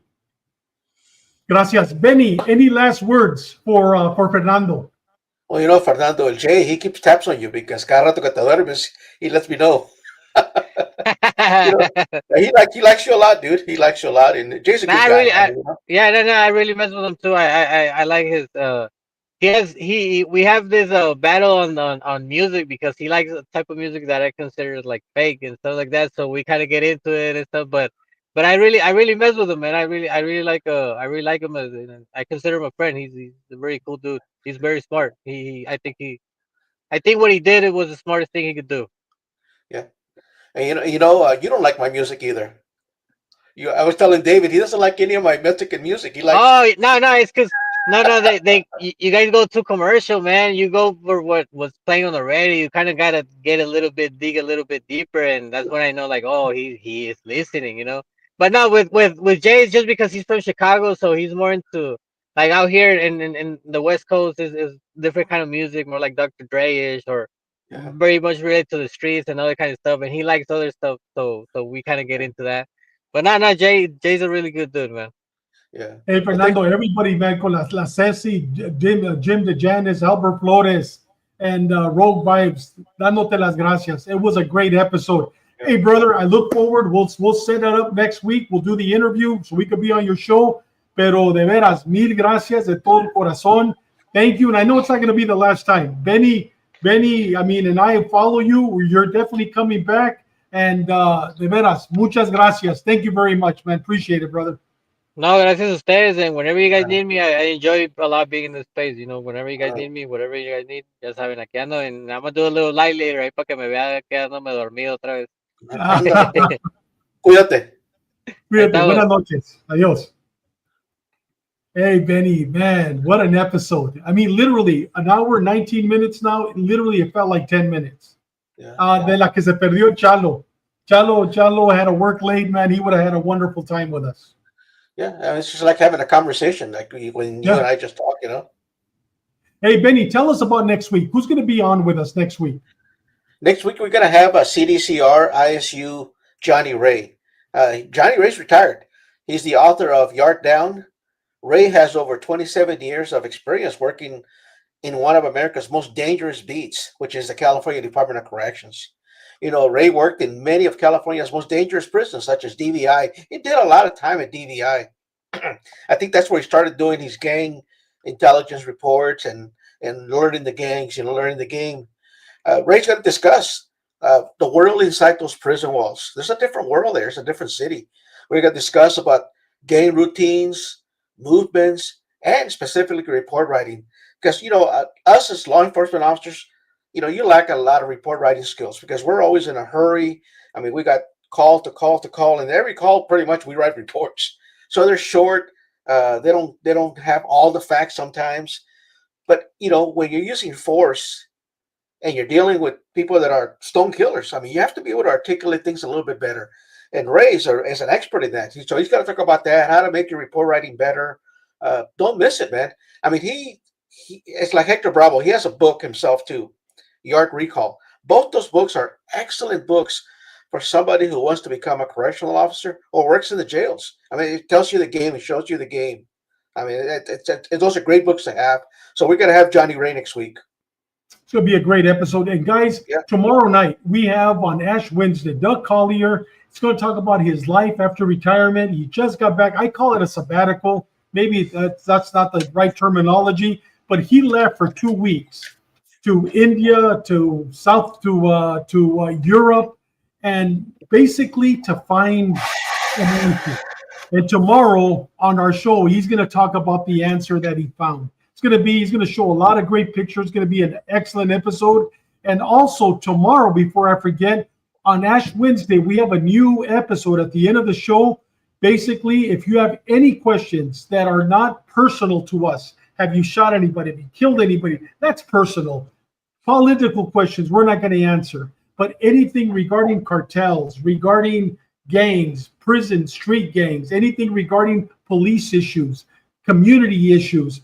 B: Gracias. Benny, any last words for Fernando?
C: Well, Fernando, el Jay, he keeps tabs on you because cada rato que te duermes, he lets me know. He likes you a lot, dude. He likes you a lot, and Jay's a good guy.
D: Yeah, no, I really mess with him too. I like his we have this battle on music because he likes the type of music that I consider like fake and stuff like that. So we kind of get into it and stuff. But I really mess with him, man. I really like him I consider him a friend. He's a very cool dude. He's very smart. I think what he did, it was the smartest thing he could do.
C: Yeah, and you don't like my music either. I was telling David he doesn't like any of my Mexican music. He likes.
D: Oh no, it's because no, you guys go too commercial, man. You go for what's playing on the radio. You kind of gotta dig a little bit deeper, and that's when I know, like, oh, he is listening. But no, with Jay, it's just because he's from Chicago, so he's more into like out here in the West Coast is different kind of music, more like Dr. Dre-ish or
C: Yeah.
D: very much related to the streets and other kind of stuff. And he likes other stuff, so we kind of get into that. But no, Jay's a really good dude, man.
C: Yeah.
B: Hey, Fernando, everybody, man, con la Ceci, Jim DeJanis, Albert Flores, and Rogue Vibes, dándote las gracias. It was a great episode. Hey, brother, I look forward. We'll set that up next week. We'll do the interview so we could be on your show. Pero de veras, mil gracias de todo corazón. Thank you. And I know it's not going to be the last time. Benny, and I follow you. You're definitely coming back. And de veras, muchas gracias. Thank you very much, man. Appreciate it, brother.
D: No, gracias a ustedes. And whenever you guys need me, I enjoy a lot being in this place. Whenever you guys need me, whatever you guys need, ya saben, aquí ando. And I'm going to do a little light later ahí para que me vea quedándome dormido otra vez.
C: Cuídate.
B: Cuídate. Buenas noches. Adiós. Hey, Benny, man, what an episode. I mean, literally, an hour, 19 minutes now. Literally, it felt like 10 minutes.
C: Yeah.
B: De la que se perdió Chalo. Chalo had to work late, man. He would have had a wonderful time with us.
C: Yeah, it's just like having a conversation, like when you and I just talk,
B: Hey, Benny, tell us about next week. Who's going to be on with us next week?
C: Next week, we're going to have a CDCR ISU Johnny Ray. Johnny Ray's retired. He's the author of Yard Down. Ray has over 27 years of experience working in one of America's most dangerous beats, which is the California Department of Corrections. Ray worked in many of California's most dangerous prisons, such as DVI. He did a lot of time at DVI. I think that's where he started doing his gang intelligence reports and learning the gangs, learning the game. Ray's going to discuss the world inside those prison walls. There's a different world there. It's a different city. We're going to discuss about gang routines, movements, and specifically report writing. Because, us as law enforcement officers, you lack a lot of report writing skills because we're always in a hurry. I mean, we got call to call to call, and every call pretty much we write reports. So they're short. They don't have all the facts sometimes. But, when you're using force and you're dealing with people that are stone killers, I mean, you have to be able to articulate things a little bit better. And Ray is an expert in that. So he's got to talk about that, how to make your report writing better. Don't miss it, man. I mean, he it's like Hector Bravo. He has a book himself too, Yard Recall. Both those books are excellent books for somebody who wants to become a correctional officer or works in the jails. I mean, it tells you the game. It shows you the game. I mean, those are great books to have. So we're going to have Johnny Ray next week.
B: It's going to be a great episode. And guys, Tomorrow night, we have on Ash Wednesday, Doug Collier. He's going to talk about his life after retirement. He just got back. I call it a sabbatical. Maybe that's not the right terminology, but he left for 2 weeks to India, to Europe, and basically to find an answer. And tomorrow on our show, he's going to talk about the answer that he found. He's going to show a lot of great pictures. It's going to be an excellent episode. And also tomorrow, before I forget, on Ash Wednesday, we have a new episode at the end of the show. Basically, if you have any questions that are not personal to us, have you shot anybody? Have you killed anybody? That's personal. Political questions, we're not going to answer. But anything regarding cartels, regarding gangs, prison, street gangs, anything regarding police issues, community issues,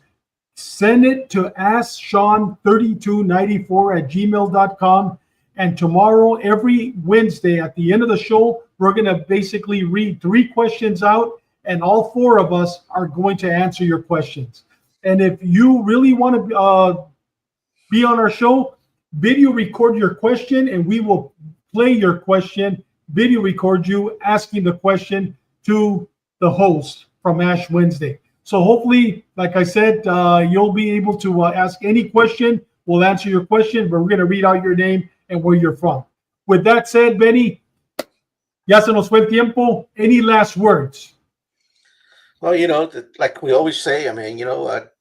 B: send it to AskSean3294@gmail.com. And tomorrow, every Wednesday at the end of the show, we're going to basically read 3 questions out, and all 4 of us are going to answer your questions. And if you really want to be on our show, video record your question, and we will play your question, video record you asking the question to the host from Ash Wednesday. So hopefully, like I said, you'll be able to ask any question. We'll answer your question, but we're going to read out your name and where you're from. With that said, Benny, ya se nos fue el tiempo. Any last words?
C: Well, like we always say, I mean,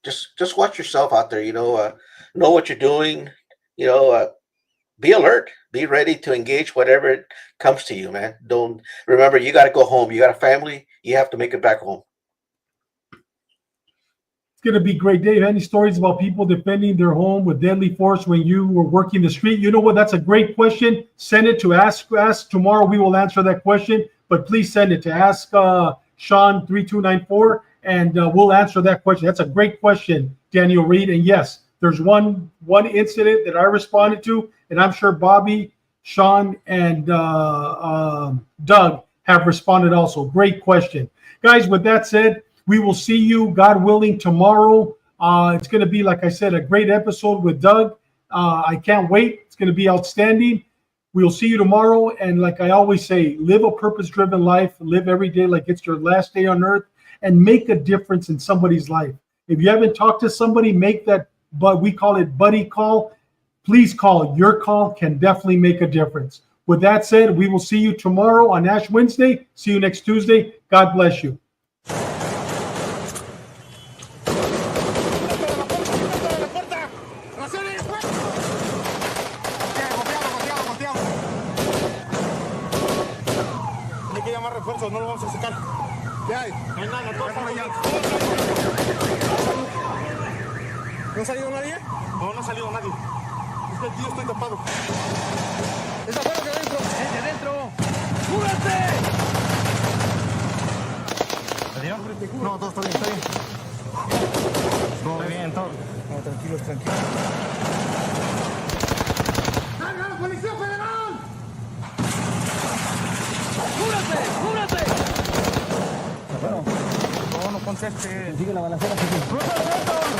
C: just watch yourself out there, know what you're doing, be alert, be ready to engage whatever comes to you, man. Remember, you got to go home. You got a family. You have to make it back home.
B: It's going to be great. Dave, any stories about people defending their home with deadly force when you were working the street? You know what? That's a great question. Send it to Ask tomorrow. We will answer that question, but please send it to Ask Sean 3294, and we'll answer that question. That's a great question, Daniel Reed. And yes, there's one incident that I responded to, and I'm sure Bobby, Sean, and Doug have responded also. Great question. Guys, with that said, we will see you, God willing, tomorrow. It's going to be, like I said, a great episode with Doug. I can't wait. It's going to be outstanding. We'll see you tomorrow. And like I always say, live a purpose-driven life. Live every day like it's your last day on earth, and make a difference in somebody's life. If you haven't talked to somebody, make that, but we call it buddy call. Please call. Your call can definitely make a difference. With that said, we will see you tomorrow on Ash Wednesday. See you next Tuesday. God bless you.
A: No lo vamos a sacar. ¿Qué hay? No hay nada, todo para allá. ¿No ha salido nadie? No ha salido nadie. Es que aquí yo estoy tapado. ¡Es afuera que adentro! ¡Es de adentro! ¡Súbete! ¿Te dieron? No, todo está bien, está bien. Todo bien, todo. No, tranquilos, tranquilos. ¡Salga la policía federal! ¡Cúbrate! ¡Cúbrate! Bueno, no conteste. Sigue la balacera. ¡No se lo metan!